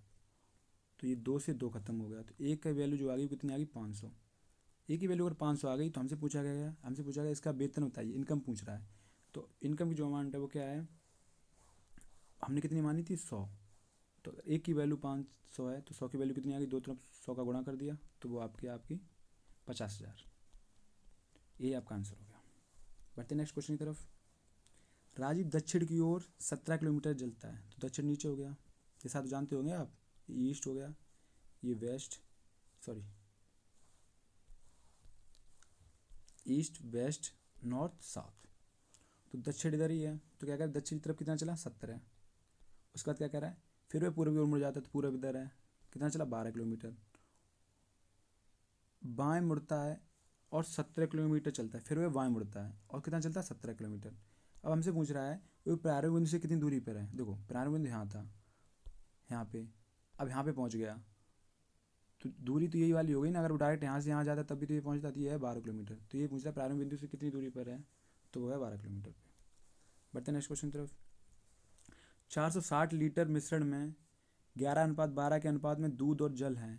तो ये 2 से 2 खत्म हो गया, तो एक का वैल्यू जो आ गई वो कितनी आ गई 500। एक की वैल्यू अगर 500 आ गई तो हमसे पूछा गया इसका वेतन बताइए, इनकम पूछ रहा है। तो इनकम की जो अमाउंट है वो क्या है, हमने कितनी मानी थी 100। तो अगर एक की वैल्यू 500 है तो 100 की वैल्यू कितनी आ गई, दो तरफ 100 का गुणा कर दिया तो वो आपकी आपकी 50,000। ये आपका आंसर हो गया। बढ़ते नेक्स्ट क्वेश्चन की तरफ। राजीव दक्षिण की ओर 17 किलोमीटर चलता है, तो दक्षिण नीचे हो गया, जैसा तो जानते होंगे आप, ये ईस्ट हो गया, ये west, sorry east west north south. तो दक्षिण इधर ही है, तो क्या कह रहा है दक्षिण की तरफ कितना चला 70 है। उसके बाद क्या कह रहा है, फिर वह पूर्व की ओर मुड़ जाता है, तो पूर्व इधर है, कितना चला 12 किलोमीटर। बाएं मुड़ता है और 17 किलोमीटर चलता है, फिर वह बाएं मुड़ता है और कितना चलता है 17 किलोमीटर। अब हमसे पूछ रहा है वो प्रारंभिक बिंदु से कितनी दूरी पर है। देखो प्रारंभिक बिंदु यहाँ था, यहाँ पे, अब यहाँ पे पहुँच गया, तो दूरी तो यही वाली हो गई ना। अगर वो डायरेक्ट यहाँ से यहाँ जाता तब भी तो ये पहुँचता, तो ये है 12 किलोमीटर। तो ये पूछ रहा है प्रारंभिक बिंदु से कितनी दूरी पर है, तो वो है 12 किलोमीटर पे। बढ़ते हैं नेक्स्ट क्वेश्चन की तरफ। 460 लीटर मिश्रण में 11:12 के अनुपात में दूध और जल है।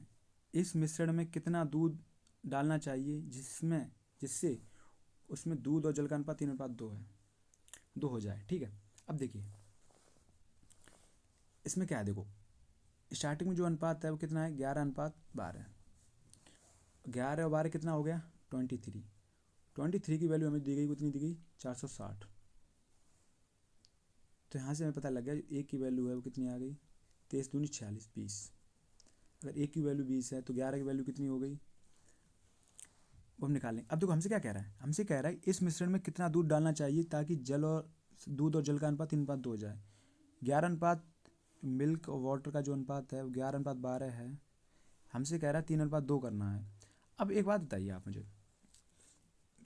इस मिश्रण में कितना दूध डालना चाहिए जिससे उसमें दूध और जल का अनुपात 3:2 है, 2 हो जाए। ठीक है, अब देखिए इसमें क्या है, देखो स्टार्टिंग में जो अनुपात है वो कितना है 11:12। 11 और 12 कितना हो गया 23। 23 की वैल्यू हमें दी गई, कितनी दी गई 460। तो यहाँ से हमें पता लग गया जो एक की वैल्यू है वो कितनी आ गई 23 दूनी 46 20। अगर एक की वैल्यू 20 है तो 11 की वैल्यू कितनी हो गई वो हम निकाल लें। अब देखो हमसे क्या कह रहा है, हमसे कह रहा है इस मिश्रण में कितना दूध डालना चाहिए ताकि दूध और जल का अनुपात 3:2 हो जाए। 11 अनुपात मिल्क और वाटर का जो अनुपात है वो 11:12 है। हमसे कह रहा है 3:2 करना है। अब एक बात बताइए आप मुझे,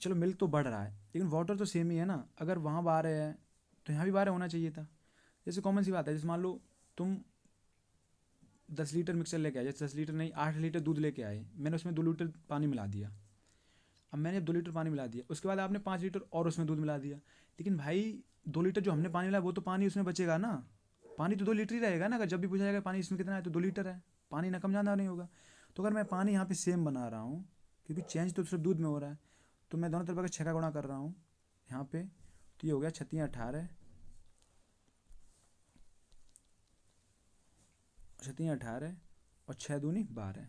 चलो मिल्क तो बढ़ रहा है लेकिन वाटर तो सेम ही है ना। अगर वहाँ 12 है तो यहाँ भी 12 होना चाहिए था। जैसे कॉमन सी बात है, जैसे मान लो तुम 10 लीटर मिक्सर लेके आए, जैसे 10 लीटर नहीं 8 लीटर दूध लेके आए, मैंने उसमें 2 लीटर पानी मिला दिया। अब मैंने 2 लीटर पानी मिला दिया, उसके बाद आपने 5 लीटर और उसमें दूध मिला दिया। लेकिन भाई 2 लीटर जो हमने पानी मिलाया वो तो पानी उसमें बचेगा ना। पानी तो 2 लीटर ही रहेगा ना। अगर जब भी पूछा जाएगा पानी इसमें कितना है तो 2 लीटर है, पानी ना कम ज़्यादा नहीं होगा। तो अगर मैं पानी यहाँ पे सेम बना रहा हूँ क्योंकि चेंज तो सिर्फ दूध में हो रहा है, तो मैं दोनों तरफ अगर 6 का गुणा कर रहा हूँ यहाँ पे, तो ये हो गया 6 18, 6 18 और 6 दूनी 12,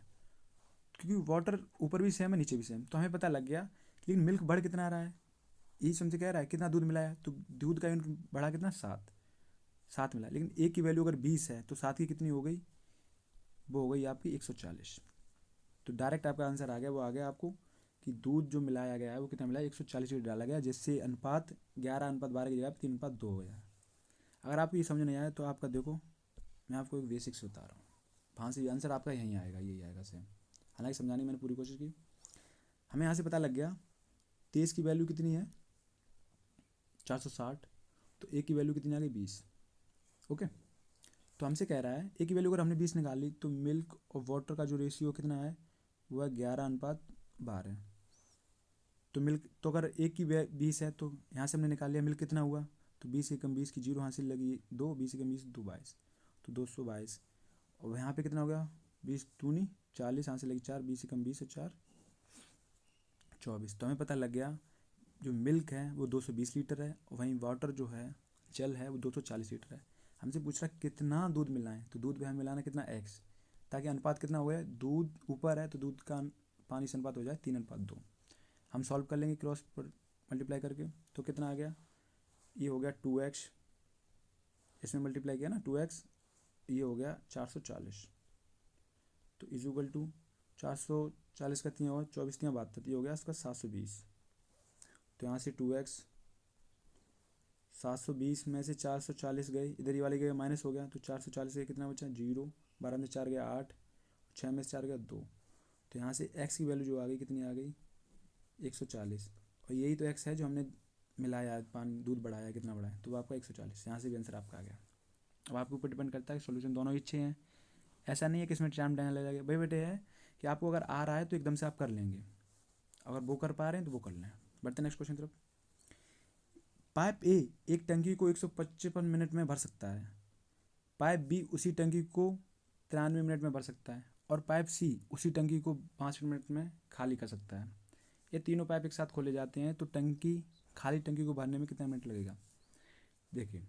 क्योंकि वाटर ऊपर भी सेम है नीचे भी सेम, तो हमें पता लग गया। लेकिन मिल्क बढ़ कितना रहा है, ये हमसे कह रहा है कितना दूध मिलाया, तो दूध का यूनिट बढ़ा कितना 7, 7 मिला। लेकिन एक की वैल्यू अगर 20 है तो 7 की कितनी हो गई, वो हो गई आपकी 140। तो डायरेक्ट आपका आंसर आ गया, वो आ गया आपको कि दूध जो मिलाया गया है वो कितना मिला 140 लीटर डाला गया, जिससे अनुपात 11:12 की जगह 3:2 हो गया। अगर आपको ये समझ नहीं आया तो आपका देखो मैं आपको एक बेसिक्स बता रहा हूँ, वहाँ से आंसर आपका यहीं आएगा, यही आएगा सेम। हालांकि समझाने की मैंने पूरी कोशिश की। हमें यहाँ से पता लग गया 23 की वैल्यू कितनी है 460, तो एक की वैल्यू कितनी आ गई 20। ओके, तो हमसे कह रहा है एक की वैल्यू अगर हमने 20 निकाली तो मिल्क और वाटर का जो रेशियो कितना है वो है 11:12। तो मिल्क तो अगर एक की 20 है तो यहाँ से हमने निकाल लिया मिल्क कितना हुआ, तो 20 एकम 20 की जीरो हासिल लगी 2, 20 एकम 20 2 22, तो 222। और यहाँ पे कितना हो गया 20 दूनी 40, यहाँ से लगी 4, 20 एकम 20 और 4 24। तो हमें पता लग गया जो मिल्क है वो 220 लीटर है और वहीं वाटर जो है जल है वो 240 लीटर है। हमसे पूछ रहा है कितना दूध मिलाएं, तो दूध में हमें मिलाना कितना x, ताकि अनुपात कितना हो गया, दूध ऊपर है तो दूध का पानी से अनुपात हो जाए 3:2। हम सॉल्व कर लेंगे क्रॉस पर मल्टीप्लाई करके, तो कितना आ गया, ये हो गया 2x, इसमें मल्टीप्लाई किया ना 2x, ये हो गया 440। तो इजुगल टू 440 का तीन होगा 24 3 72, ये हो गया इसका 720। तो यहाँ से 2x 720 में से 440 गए, इधर ही वाले गए माइनस हो गया, तो 440 से कितना बचा 0, 12 में से 4 गया 8, 6 में से 4 गया 2। तो यहाँ से x की वैल्यू जो आ गई कितनी आ गई 140। और यही तो x है जो हमने मिलाया पानी दूध बढ़ाया कितना बढ़ाया, तो आपका 140। यहाँ से भी आंसर आपका आ गया। अब आपके ऊपर डिपेंड करता है कि सोल्यूशन दोनों ही अच्छे हैं। ऐसा नहीं है कि इसमें टाइम डालने लगेगा, भाई बेटे है कि आपको अगर आ रहा है तो एकदम से आप कर लेंगे, अगर वो कर पा रहे हैं तो वो कर लें। बढ़ते नेक्स्ट क्वेश्चन तरफ। पाइप ए एक टंकी को 155 मिनट में भर सकता है, पाइप बी उसी टंकी को 93 मिनट में भर सकता है, और पाइप सी उसी टंकी को 5 मिनट में खाली कर सकता है। ये तीनों पाइप एक साथ खोले जाते हैं तो खाली टंकी को भरने में कितना मिनट लगेगा। देखिए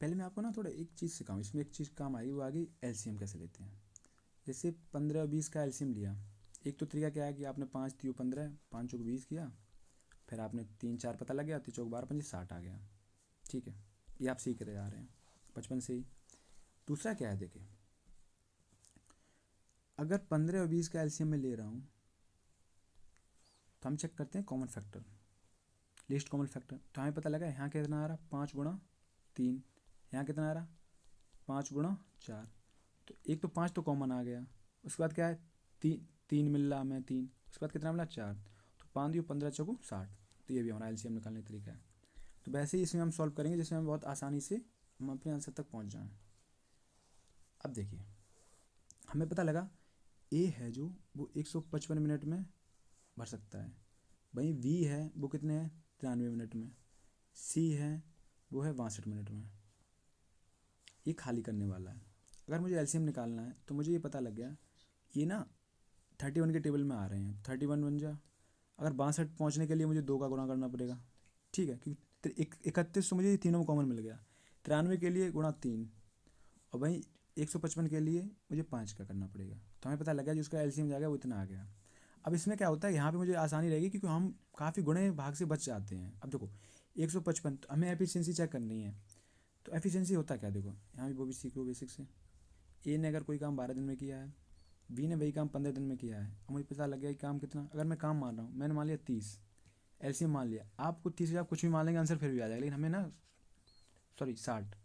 पहले मैं आपको ना थोड़ा एक चीज़ सिखाऊँ, इसमें एक चीज़ काम आई, वो आ गई एलसीएम कैसे लेते हैं। जैसे 15 और 20 का एलसीएम लिया, एक तो तरीका क्या है कि आपने 5 तियो 15, 5 चौक 20 किया, फिर आपने 3 4 पता लग गया, 3 चौक 12 5 60 आ गया। ठीक है, ये आप सीख रहे आ रहे हैं बचपन से ही। दूसरा क्या है, देखिए अगर 15 और 20 का एलसीएम में ले रहा हूँ तो हम चेक करते हैं common factor, least common factor. तो हमें पता लगा यहाँ कितना आ रहा, 5 × 3, यहाँ कितना आ रहा 5 × 4। तो एक तो 5 तो कॉमन आ गया, उसके बाद क्या है 3 मिल रहा हमें 3, उसके बाद कितना मिला 4, तो 5 दियो 15 चौको 60। तो ये भी हमारा एलसीएम निकालने का तरीका है। तो वैसे ही इसमें हम सॉल्व करेंगे जिसमें हम बहुत आसानी से हम अपने आंसर तक पहुँच जाएँ। अब देखिए हमें पता लगा ए है जो वो 155 मिनट में भर सकता है, वहीं वी है वो कितने हैं 93 मिनट में, सी है वो है 62 मिनट में। ये खाली करने वाला है। अगर मुझे एलसीएम निकालना है तो मुझे ये पता लग गया, ये ना 31 के टेबल में आ रहे हैं, 31 बन जा। अगर 62 पहुँचने के लिए मुझे 2 का गुणा करना पड़ेगा, ठीक है, क्योंकि 31 तो मुझे ये तीनों में कॉमन मिल गया। 93 के लिए गुणा 3, और वहीं 155 के लिए मुझे 5 का करना पड़ेगा। तो हमें पता लगा जिसका एलसीएम जाएगा वो इतना आ गया। अब इसमें क्या होता है, यहाँ पे मुझे आसानी रहेगी क्योंकि हम काफ़ी गुणे भाग से बच जाते हैं। अब देखो 155, तो हमें एफिशिएंसी चेक करनी है। तो एफिशिएंसी होता क्या, देखो यहाँ भी वो भी सीख लो बेसिक से। ए ने अगर कोई काम 12 दिन में किया है, बी ने वही काम 15 दिन में किया है, अब मुझे पता लग गया कि काम कितना। अगर मैं काम मान रहा हूँ, मैंने मान लिया 30, एलसीएम मान लिया, आपको 30 आप कुछ भी मान लेंगे आंसर फिर भी आ जाएगा, लेकिन हमें ना सॉरी 60।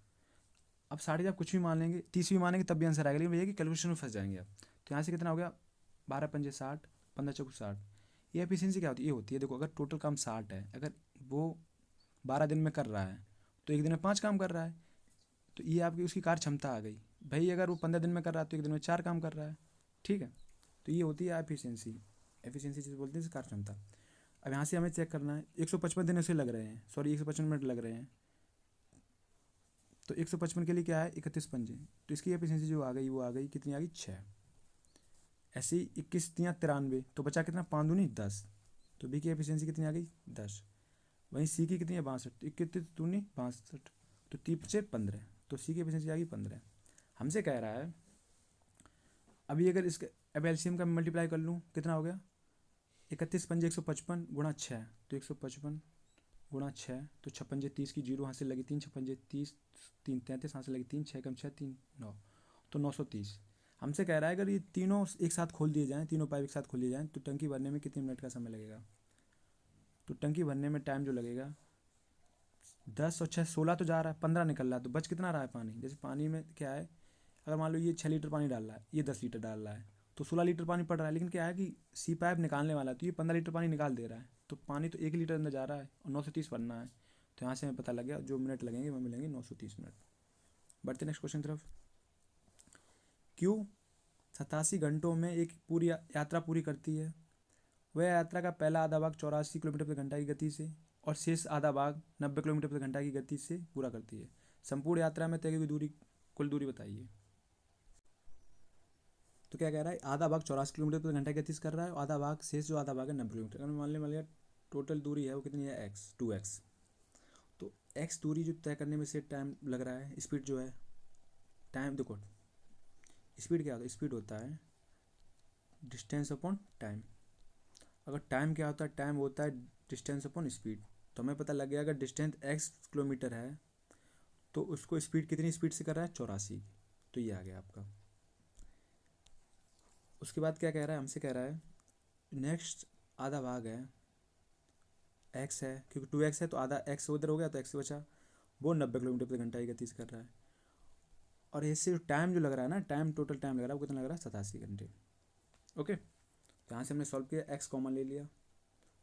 अब 60 आप कुछ भी मान लेंगे, 30 भी मानेंगे तब भी आंसर आएगा, लेकिन भैया कि कैलकुलेशन में फंस जाएंगे आप। तो यहाँ से कितना हो गया 12 पंजे 60, 15 चौक 60। ये एफिशिएंसी क्या होती है, ये होती है देखो अगर टोटल काम 60 है, अगर वो 12 दिन में कर रहा है तो एक दिन में 5 काम कर रहा है, तो ये आपकी उसकी कार्य क्षमता आ गई। भाई अगर वो 15 दिन में कर रहा है तो एक दिन में 4 काम कर रहा है, ठीक है। तो ये होती है एफिशिएंसी। एफिशिएंसी जिसे बोलते हैं कार्य क्षमता। अब यहाँ से हमें चेक करना है 155 दिन उसे लग रहे हैं, सॉरी 155 मिनट लग रहे हैं, तो 155 के लिए क्या है 31 पंजे, तो इसकी एफिशिएंसी जो आ गई वो आ गई कितनी आ गई 6। ऐसे ही 21 तियाँ 93, तो बचा कितना 5 दूनी 10, तो बी की एफिशिएंसी कितनी आ गई 10। वहीं सी की कितनी है 62, तो 21 दूनी 62, तो 3×5 = 15, तो सी की एफिशिएंसी आ गई 15। हमसे कह रहा है अभी अगर इसके अब एलसीएम का मल्टीप्लाई कर लूँ कितना हो गया 31 पंजे 155 गुणा 6, तो 155 गुणा 6, तो 6 पंजे 30 की 0 हासिल लगी 3, 6 पंजे 30, 3 33 हासिल लगी 3, 6 कम 6 3 9, तो 930। हमसे कह रहा है अगर ये तीनों एक साथ खोल दिए जाएँ, तीनों पाइप एक साथ खोल दिए जाएँ तो टंकी भरने में कितने मिनट का समय लगेगा। तो टंकी भरने में टाइम जो लगेगा 10 और 6 16 तो जा रहा है, 15 निकल रहा है, तो बच कितना रहा है पानी। जैसे पानी में क्या है, अगर मान लो ये 6 लीटर पानी डाल रहा है, ये 10 लीटर डाल रहा है, तो 16 लीटर पानी पड़ रहा है, लेकिन क्या है कि सी पाइप निकालने वाला है तो ये 15 लीटर पानी निकाल दे रहा है, तो पानी तो 1 लीटर अंदर जा रहा है और 930 भरना है। तो यहाँ से हमें पता लग गया जो मिनट लगेंगे वो मिलेंगे 930 मिनट। बढ़ते नेक्स्ट क्वेश्चन तरफ। क्यों 87 घंटों में एक पूरी यात्रा पूरी करती है। वह यात्रा का पहला आधा भाग 84 किलोमीटर प्रति घंटा की गति से और शेष आधा भाग 90 किलोमीटर प्रति घंटा की गति से पूरा करती है। संपूर्ण यात्रा में तय की दूरी कुल दूरी बताइए। तो क्या कह रहा है, आधा भाग 84 किलोमीटर प्रति घंटा की गति से कर रहा है, आधा भाग शेष जो आधा भाग है 90 किलोमीटर। अगर मान लिया टोटल दूरी है वो कितनी है x 2x, तो x दूरी जो तय करने में से टाइम लग रहा है, स्पीड जो है टाइम, देखो स्पीड क्या होता है, स्पीड होता है डिस्टेंस अपॉन टाइम। अगर टाइम क्या होता है, टाइम होता है डिस्टेंस अपॉन स्पीड। तो हमें पता लग गया अगर डिस्टेंस x किलोमीटर है तो उसको स्पीड कितनी स्पीड से कर रहा है 84, तो ये आ गया आपका। उसके बाद क्या कह रहा है, हमसे कह रहा है नेक्स्ट आधा भाग है x है, क्योंकि 2x है तो आधा x उधर हो गया तो x बचा, वो 90 किलोमीटर प्रति घंटा की गति से कर रहा है। और इससे टाइम जो लग रहा है ना, टाइम टोटल टाइम लग रहा है वो कितना लग रहा है 87 घंटे। ओके, तो यहाँ से हमने सॉल्व किया, x कॉमन ले लिया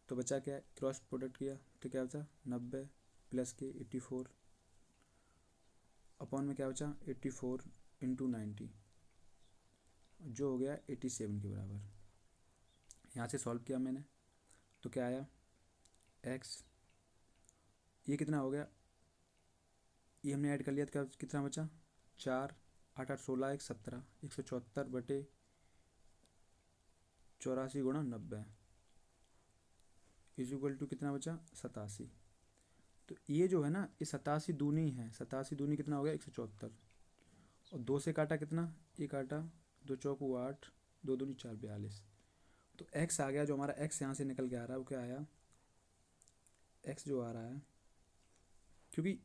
तो बचा क्या, क्रॉस प्रोडक्ट किया तो क्या बचा 90 प्लस के 84 अपॉन में क्या बचा 84 इंटू 90 जो हो गया 87 के बराबर। यहाँ से सॉल्व किया मैंने तो क्या आया x, ये कितना हो गया, ये हमने ऐड कर लिया तो क्या कितना बचा 4 8 8 16 1 17, 174/84 गुणा 90 इज इक्वल टू कितना बचा 87। तो ये जो है ना ये 87 दूनी है, 87 दूनी कितना हो गया 174, और 2 से काटा कितना, ये काटा 2 चौकू 8, 2 दूनी 4 42। तो x आ गया, जो हमारा x यहाँ से निकल के आ रहा है वो क्या आया, x जो आ रहा है, क्योंकि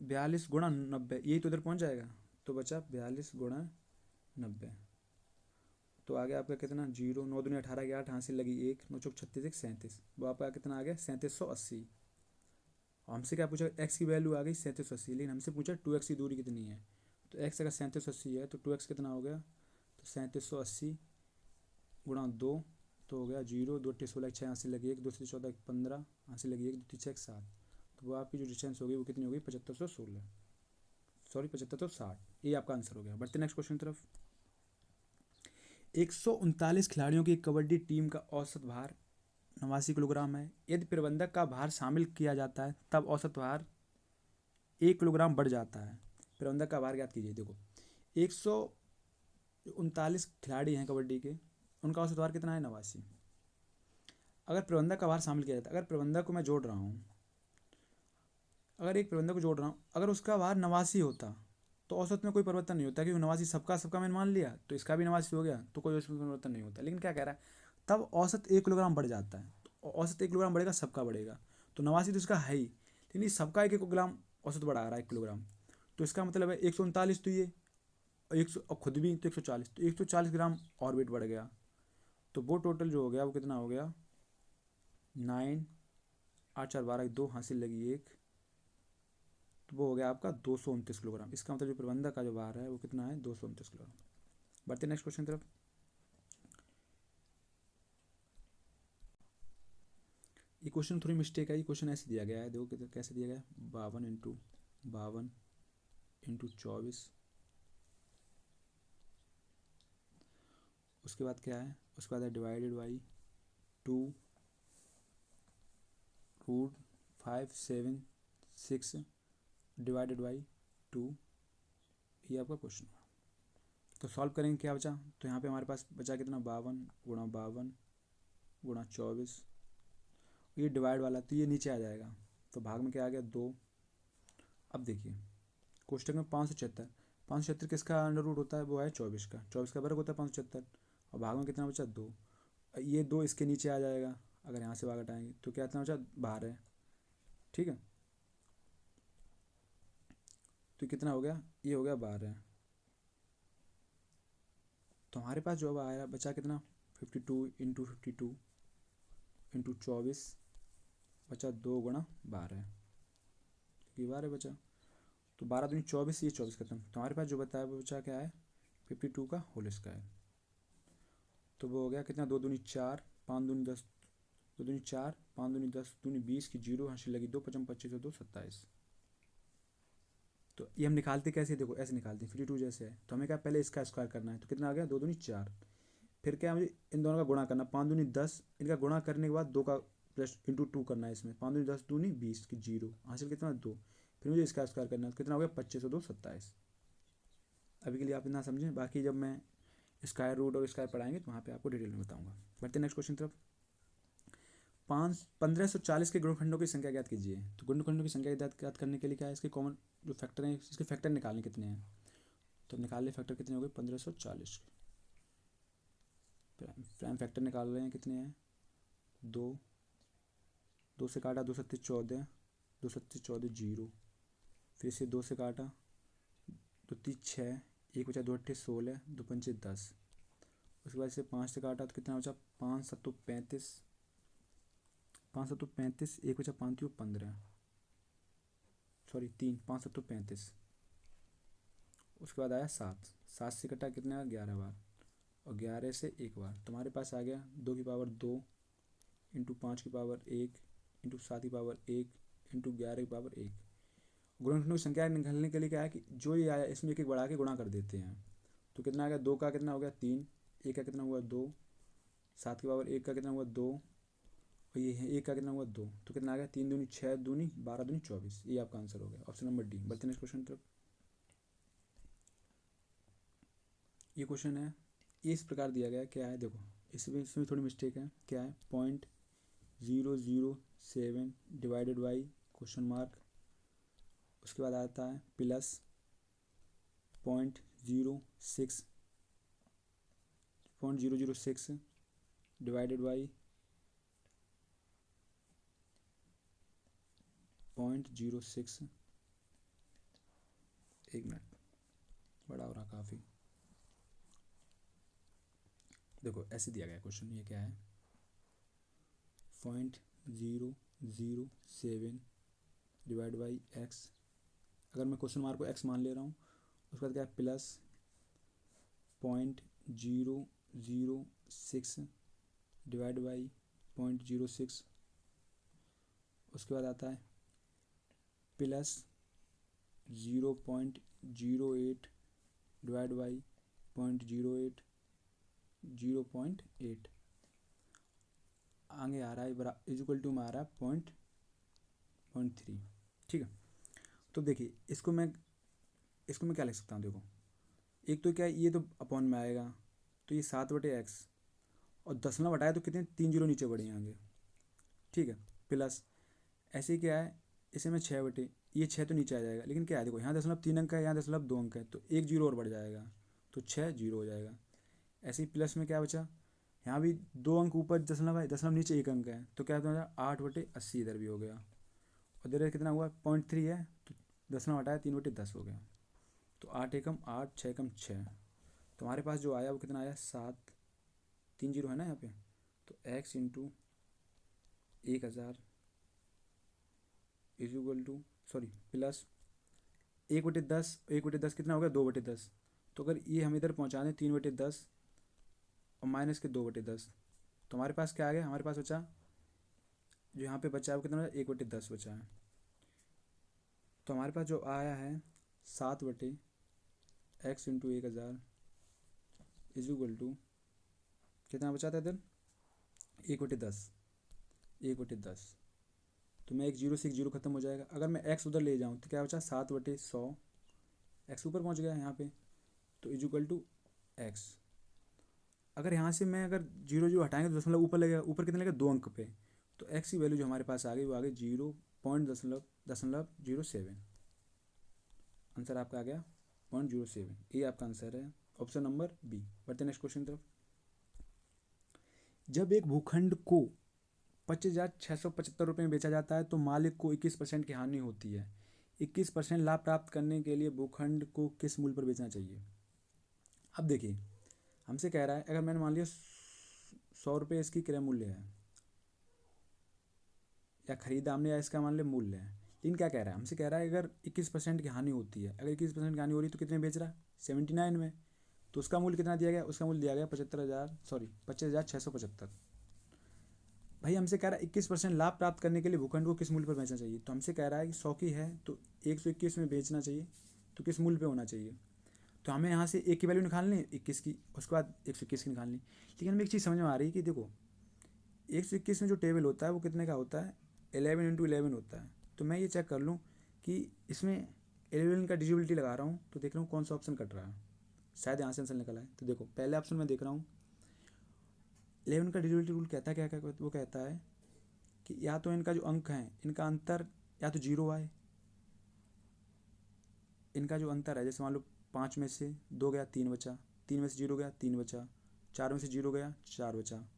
42 गुणा 90 यही तो इधर पहुँच जाएगा, तो बचा 42 गुणा 90। तो आ गया आपका कितना 0, 9 दूनी 18 के 8, हाँ से लगी 1, 9 चौक 36 1 37, वो आपका कितना आ गया 3780। हमसे क्या पूछा, x की वैल्यू आ गई 3780, लेकिन हमसे पूछा 2x की दूरी कितनी है। तो x अगर 3780 है तो 2x कितना हो गया, तो 3780 गुणा 2, तो हो गया 0, 2 अट्ठे 16 6, यहाँ से लगी 1, 2 से 14 15, यहाँ से लगी 1, 2 6 7, तो वो आपकी जो डिस्टेंस होगी वो कितनी होगी 7516, सॉरी 7560। ये आपका आंसर हो गया। बढ़ते नेक्स्ट क्वेश्चन की तरफ। 139 खिलाड़ियों की कबड्डी टीम का औसत भार 89 किलोग्राम है। यदि प्रबंधक का भार शामिल किया जाता है तब औसत भार 1 किलोग्राम बढ़ जाता है। प्रबंधक का भार ज्ञात कीजिए। देखो 139 खिलाड़ी हैं कबड्डी के, उनका औसत भार कितना है 89। अगर प्रबंधक का भार शामिल किया जाता है, अगर प्रबंधक को मैं जोड़ रहा हूँ, अगर एक प्रबंधक को जोड़ रहा हूँ, अगर उसका भार 89 होता तो औसत में कोई परिवर्तन नहीं होता, क्योंकि 89 सबका मैंने मान लिया, तो इसका भी 89 हो गया, तो कोई उसमें परिवर्तन नहीं होता। लेकिन क्या कह रहा है, तब औसत 1 किलोग्राम बढ़ जाता है। तो औसत 1 किलोग्राम बढ़ेगा, सबका बढ़ेगा, तो 89 तो इसका है ही, लेकिन ये सबका 1 किलोग्राम औसत बढ़ा रहा है 1 किलोग्राम। तो इसका मतलब है 139 तो ये 100 और खुद भी तो 140, तो 140 ग्राम और वेट बढ़ गया। तो वो टोटल जो हो गया वो कितना हो गया 9 8 4 12 2 हासिल लगी 1, तो वो हो गया आपका 229 किलोग्राम। इसका मतलब जो प्रबंधक का जो भार है वो कितना है 229 किलोग्राम। बढ़ते नेक्स्ट क्वेश्चन तरफ। ये क्वेश्चन थोड़ी मिस्टेक है, ये क्वेश्चन ऐसे दिया गया है, देखो कैसे दिया गया है 52 इंटू 24, उसके बाद क्या है, उसके बाद है divided by 2 root 5 7 6 divided by 2। ये आपका क्वेश्चन हुआ। तो सॉल्व करेंगे, क्या बचा, तो यहाँ पे हमारे पास बचा कितना 52 गुणा 24, ये डिवाइड वाला तो ये नीचे आ जाएगा, तो भाग में क्या आ गया 2। अब देखिए कोष्टक में 576 किसका अंडर रूट होता है, वो है 24 का, 24 का वर्ग होता है 576, और भाग में कितना बचा 2, ये 2 इसके नीचे आ जाएगा, अगर यहाँ से भाग हटाएंगे तो क्या इतना बचा 12। ठीक है, तो कितना हो गया, ये हो गया 12। तो हमारे पास जो अब आया बचा कितना 52 इंटू 52 इंटू 24 बचा 2 गुणा 12, ये 12 बचा, तो 12 दूनी 24, ये 24 खत्म, तो हमारे पास जो बताया वो बचा क्या है 52 का होल स्क्वायर। तो वो हो गया कितना 2 दूनी 4, 5 दूनी 10, 2 दूनी 4, 5 दूनी 10, दूनी 20 की 0 हासिल लगी 2, 55 25 और 2 27। तो ये हम निकालते कैसे, देखो ऐसे निकालते हैं 52 जैसे है, तो हमें क्या पहले इसका स्क्वायर करना है, तो कितना आ गया 2 दूनी 4, फिर क्या मुझे इन दोनों का गुणा करना, 5 दूनी 10, इनका गुणा करने के बाद 2 का प्लस इंटू 2 करना है इसमें, 5 दूनी 10 दूनी 20 की 0 हासिल कितना 2, फिर मुझे इसका स्क्वायर करना है, तो कितना हो गया 25 और 2 27। अभी के लिए आप इतना समझें, बाकी जब मैं स्क्वायर रूट और स्क्वायर पढ़ाएंगे तो वहाँ पे आपको डिटेल में बताऊंगा। बढ़ते नेक्स्ट क्वेश्चन तरफ। 1540 के गुणनखंडों की संख्या ज्ञात कीजिए। तो गुणनखंडों की संख्या ज्ञात करने के लिए क्या है, इसके कॉमन जो फैक्टर हैं इसके फैक्टर निकालने कितने हैं, तो निकालने फैक्टर कितने हो गए 1540, प्राइम फैक्टर निकाल रहे हैं कितने हैं 2, 2 से काटा 2 सत्ते 14, 2 सत्ते 14 0, फिर से 2 से काटा 2 तीन 6, 1 बचा 2 अट्ठे 16, 2 पंचे 10, उसके बाद से 5 से काटा तो कितना बचा 5 सत्तू 35, 5 सत्तू 35, 1 बचा 5 तीन 15, सॉरी 3, 5 सत्तू 35, उसके बाद आया 7, 7 से कटा कितना 11 बार, और 11 से 1 बार, तुम्हारे पास आ गया 2 की पावर 2 इंटू 5 की पावर 1 इंटू 7 की पावर 1 इंटू 11 की पावर 1। गुणनखंडों की संख्या निकालने के लिए क्या है कि जो ये आया इसमें एक एक बढ़ा के गुणा कर देते हैं, तो कितना आ गया 2 का कितना हो गया 3, 1 का कितना हुआ 2, 7 की पावर 1 का कितना हुआ 2, और ये है 1 का कितना हुआ 2, तो कितना आ गया 3 दूनी 6 दूनी 12 दूनी 24। ये आपका आंसर हो गया, ऑप्शन नंबर डी। बढ़ते नेक्स्ट क्वेश्चन तरफ। ये क्वेश्चन है, ये इस प्रकार दिया गया है, क्या है देखो, इसमें थोड़ी मिस्टेक है। क्या है, 0.007 डिवाइडेड बाई क्वेश्चन मार्क, उसके बाद आता है प्लस 0.006 डिवाइडेड बाई 0.06। एक मिनट, बड़ा हो रहा काफ़ी। देखो ऐसे दिया गया क्वेश्चन, ये क्या है, 0.007 डिवाइड बाई एक्स। अगर मैं क्वेश्चन मार्क को एक्स मान ले रहा हूँ, उसके बाद क्या है प्लस 0.006 डिवाइड बाई 0.06, उसके बाद आता है प्लस 0.08 डिवाइड बाई 0.08 0.8, आगे आ रहा है इक्वल टू में आ रहा है 0.3। ठीक है, तो देखिए इसको मैं क्या लिख सकता हूँ, देखो एक तो क्या है, ये तो अपॉन में आएगा, तो ये 7/x, और दशमलव हटाया तो कितने 3 जीरो नीचे बढ़े आगे। ठीक है, प्लस ऐसे ही क्या है, इसे में 6/, ये 6 तो नीचे आ जाएगा, लेकिन क्या है देखो, यहाँ 0.3 अंक है, यहाँ 0.2 अंक है, तो 1 जीरो और बढ़ जाएगा, तो 6 जीरो हो जाएगा। ऐसे ही प्लस में क्या बचा, यहाँ भी 2 अंक ऊपर दशमलव है, दशमलव नीचे 1 अंक है, तो क्या हो जाएगा 8/80 इधर भी हो गया, और इधर कितना हुआ 0.3 है, तो दशमलव हटाया 3/10 हो गया, तो 8 एकम 8, 6 एकम 6। तो हमारे पास जो आया वो कितना आया 7, 3 जीरो है ना यहाँ पे, तो x into 1000 is equal to, sorry plus 1/10, 1/10 कितना हो गया 2/10, तो अगर ये हम इधर पहुँचा दें 3/10 और माइनस के 2/10, तो हमारे पास क्या आ गया, हमारे पास बचा जो यहाँ पे बचा है वो कितना, 1/10 बचा है। तो हमारे पास जो आया है 7/x into 1000 is equal to कितना बचा था इधर 1/10, 1/10, तो मैं एक जीरो से एक जीरो खत्म हो जाएगा। अगर मैं x उधर ले जाऊँ तो क्या बचा 7/100, x ऊपर पहुँच गया यहाँ पे, तो इज इक्वल टू x। अगर यहाँ से मैं अगर जीरो जीरो हटाएंगे तो दशमलव ऊपर लगेगा, ऊपर कितने लगेगा 2 अंक पे, तो x की वैल्यू जो हमारे पास आ गई वो आ गई 0.007। आंसर आपका आ गया 0.07, ये आपका आंसर है, ऑप्शन नंबर बी। बढ़ते नेक्स्ट क्वेश्चन तरफ। जब एक भूखंड को 25,675 रुपये में बेचा जाता है तो मालिक को 21% की हानि होती है। 21% लाभ प्राप्त करने के लिए भूखंड को किस मूल्य पर बेचना चाहिए। अब देखिए हमसे कह रहा है, अगर मैंने मान लिया 100 रुपये इसकी क्रय मूल्य है, या खरीदा हमने, या इसका मान लिया मूल्य है, लेकिन क्या कह रहा है, हमसे कह रहा है अगर 21% की हानि होती है, अगर 21% की हानि हो रही है तो कितने बेच रहा है 79 में, तो उसका मूल्य कितना दिया गया, उसका मूल्य दिया गया 25,675। भाई हमसे कह रहा है 21% लाभ प्राप्त करने के लिए भूखंड को किस मूल्य पर बेचना चाहिए। तो हमसे कह रहा है कि 100 की है तो 121 में बेचना चाहिए, तो किस मूल्य पे होना चाहिए। तो हमें यहाँ से एक की वैल्यू निकालनी 21 की, उसके बाद 121 की निकालनी। लेकिन हमें एक चीज़ समझ में आ रही है कि देखो 121 में जो टेबल होता है वो कितने का होता है 11 × 11 होता है। तो मैं ये चेक कर लूँ कि इसमें 11 का डिजिबिलिटी लगा रहा हूँ, तो देख रहा हूँ कौन सा ऑप्शन कट रहा है, शायद यहाँ से आंसर निकला है। तो देखो पहले ऑप्शन में देख रहा हूँ 11 का डिजिबिलिटी रूल कहता है क्या, वो कहता है कि या तो इनका जो अंक है इनका अंतर या तो जीरो आए, इनका जो अंतर है जैसे मान लो 5 में से 2 गया 3 बचा, 3 में से 0 गया 3 बचा, 4 में से 0 गया 4 बचा,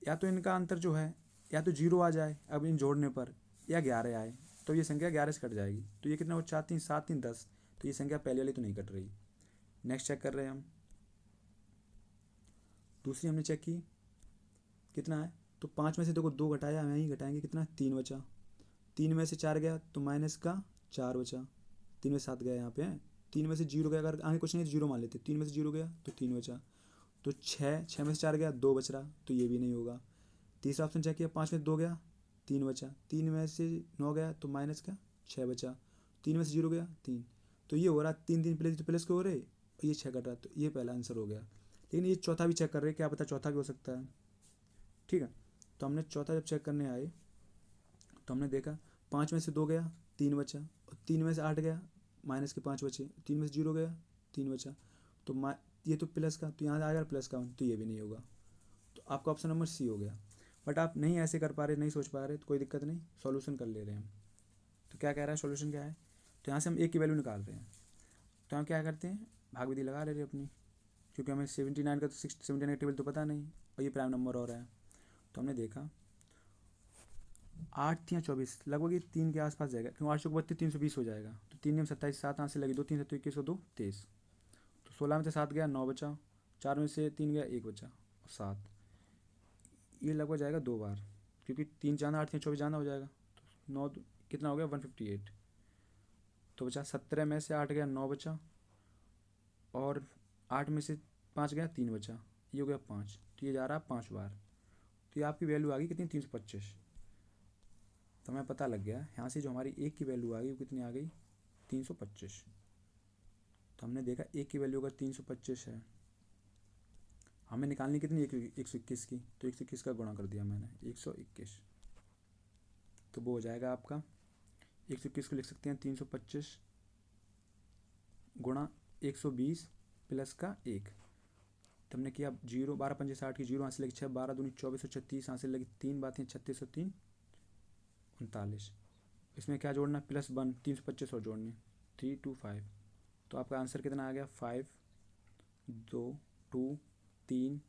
या तो इनका अंतर जो है या तो 0 आ जाए अब इन जोड़ने पर, या 11 आए, तो ये संख्या 11 से कट जाएगी। तो ये कितना हो 4 3 7 3 10, तो ये संख्या पहले वाली तो नहीं कट रही। नेक्स्ट चेक कर रहे हैं हम, दूसरी हमने चेक की कितना है, तो 5 में से देखो 2 घटाया, हम यहीं घटाएंगे कितना 3 बचा, 3 में से 4 गया तो माइनस का 4 बचा, 3 में 7 गया यहाँ पे है, 3 में से 0 गया, अगर आगे कुछ नहीं तो 0 मान लेते, 3 में से 0 गया तो 3 बचा, तो 6 में से 4 गया 2 बच रहा, तो ये भी नहीं होगा। तीसरा ऑप्शन चेक किया 5 में 2 गया 3 बचा, 3 में से 9 गया तो माइनस का 6 बचा, 3 में से 0 गया 3, तो ये हो रहा 3 3 प्लस प्लस के हो रहे, और ये 6 कट रहा, तो ये पहला आंसर हो गया। लेकिन ये चौथा भी चेक कर रहे, क्या पता चौथा भी हो सकता है। ठीक है, तो हमने चौथा जब चेक करने आए तो हमने देखा 5 में से 2 गया 3 बचा, और 3 में से 8 गया माइनस के 5 बचे, 3 में से 0 गया 3 बचा, तो ये तो प्लस का, तो यहाँ आ गया प्लस का 1, तो ये भी नहीं होगा। तो आपका ऑप्शन नंबर सी हो गया। बट आप नहीं ऐसे कर पा रहे, नहीं सोच पा रहे, तो कोई दिक्कत नहीं, सॉल्यूशन कर ले रहे हैं हम। तो क्या कह रहा है सॉल्यूशन क्या है, तो यहाँ से हम ए की वैल्यू निकाल रहे हैं। तो हम क्या करते हैं, भाग विधि लगा रहे हैं अपनी, क्योंकि हमें 79 का तो 79 का टेबल तो पता नहीं, और ये प्राइम नंबर हो रहा है। तो हमने देखा 8 या 24 लगभग ये 3 के आसपास जाएगा, क्योंकि 8 चौक 32 320 हो जाएगा। तो 3 में 27, 7 हाथ से लगी, 2 3 7 21 और 2 23। तो 16 में से 7 गया 9 बचा, 4 में से 3 गया 1 बचा, और 7 ये लगभग जाएगा 2 बार, क्योंकि 3 जाना 8 या 24 जाना हो जाएगा। तो 9 कितना हो गया 158। तो बचा 17 में से 8 गया 9 बचा, और 8 में से 5 गया 3 बचा, ये हो गया 5। तो ये जा रहा है 5 बार। तो ये आपकी वैल्यू आ गई कितनी 325। तो हमें पता लग गया यहाँ से जो हमारी एक की वैल्यू आ गई वो कितनी आ गई 325। तो हमने देखा एक की वैल्यू अगर 325 है, हमें निकालनी कितनी 121 की, तो 121 का गुणा कर दिया मैंने 121। तो वो हो जाएगा आपका 121 को लिख सकते हैं 325 गुणा 120 प्लस का 1। तो हमने किया 0 12 5 60 की 0 यहाँ से लगी 6 12 दूनी 24 और 36 यहाँ से लगी 3 बातें 36 और 3 39। इसमें क्या जोड़ना +1 325 और जोड़नी 325। तो आपका आंसर कितना आ गया 5 2 2 3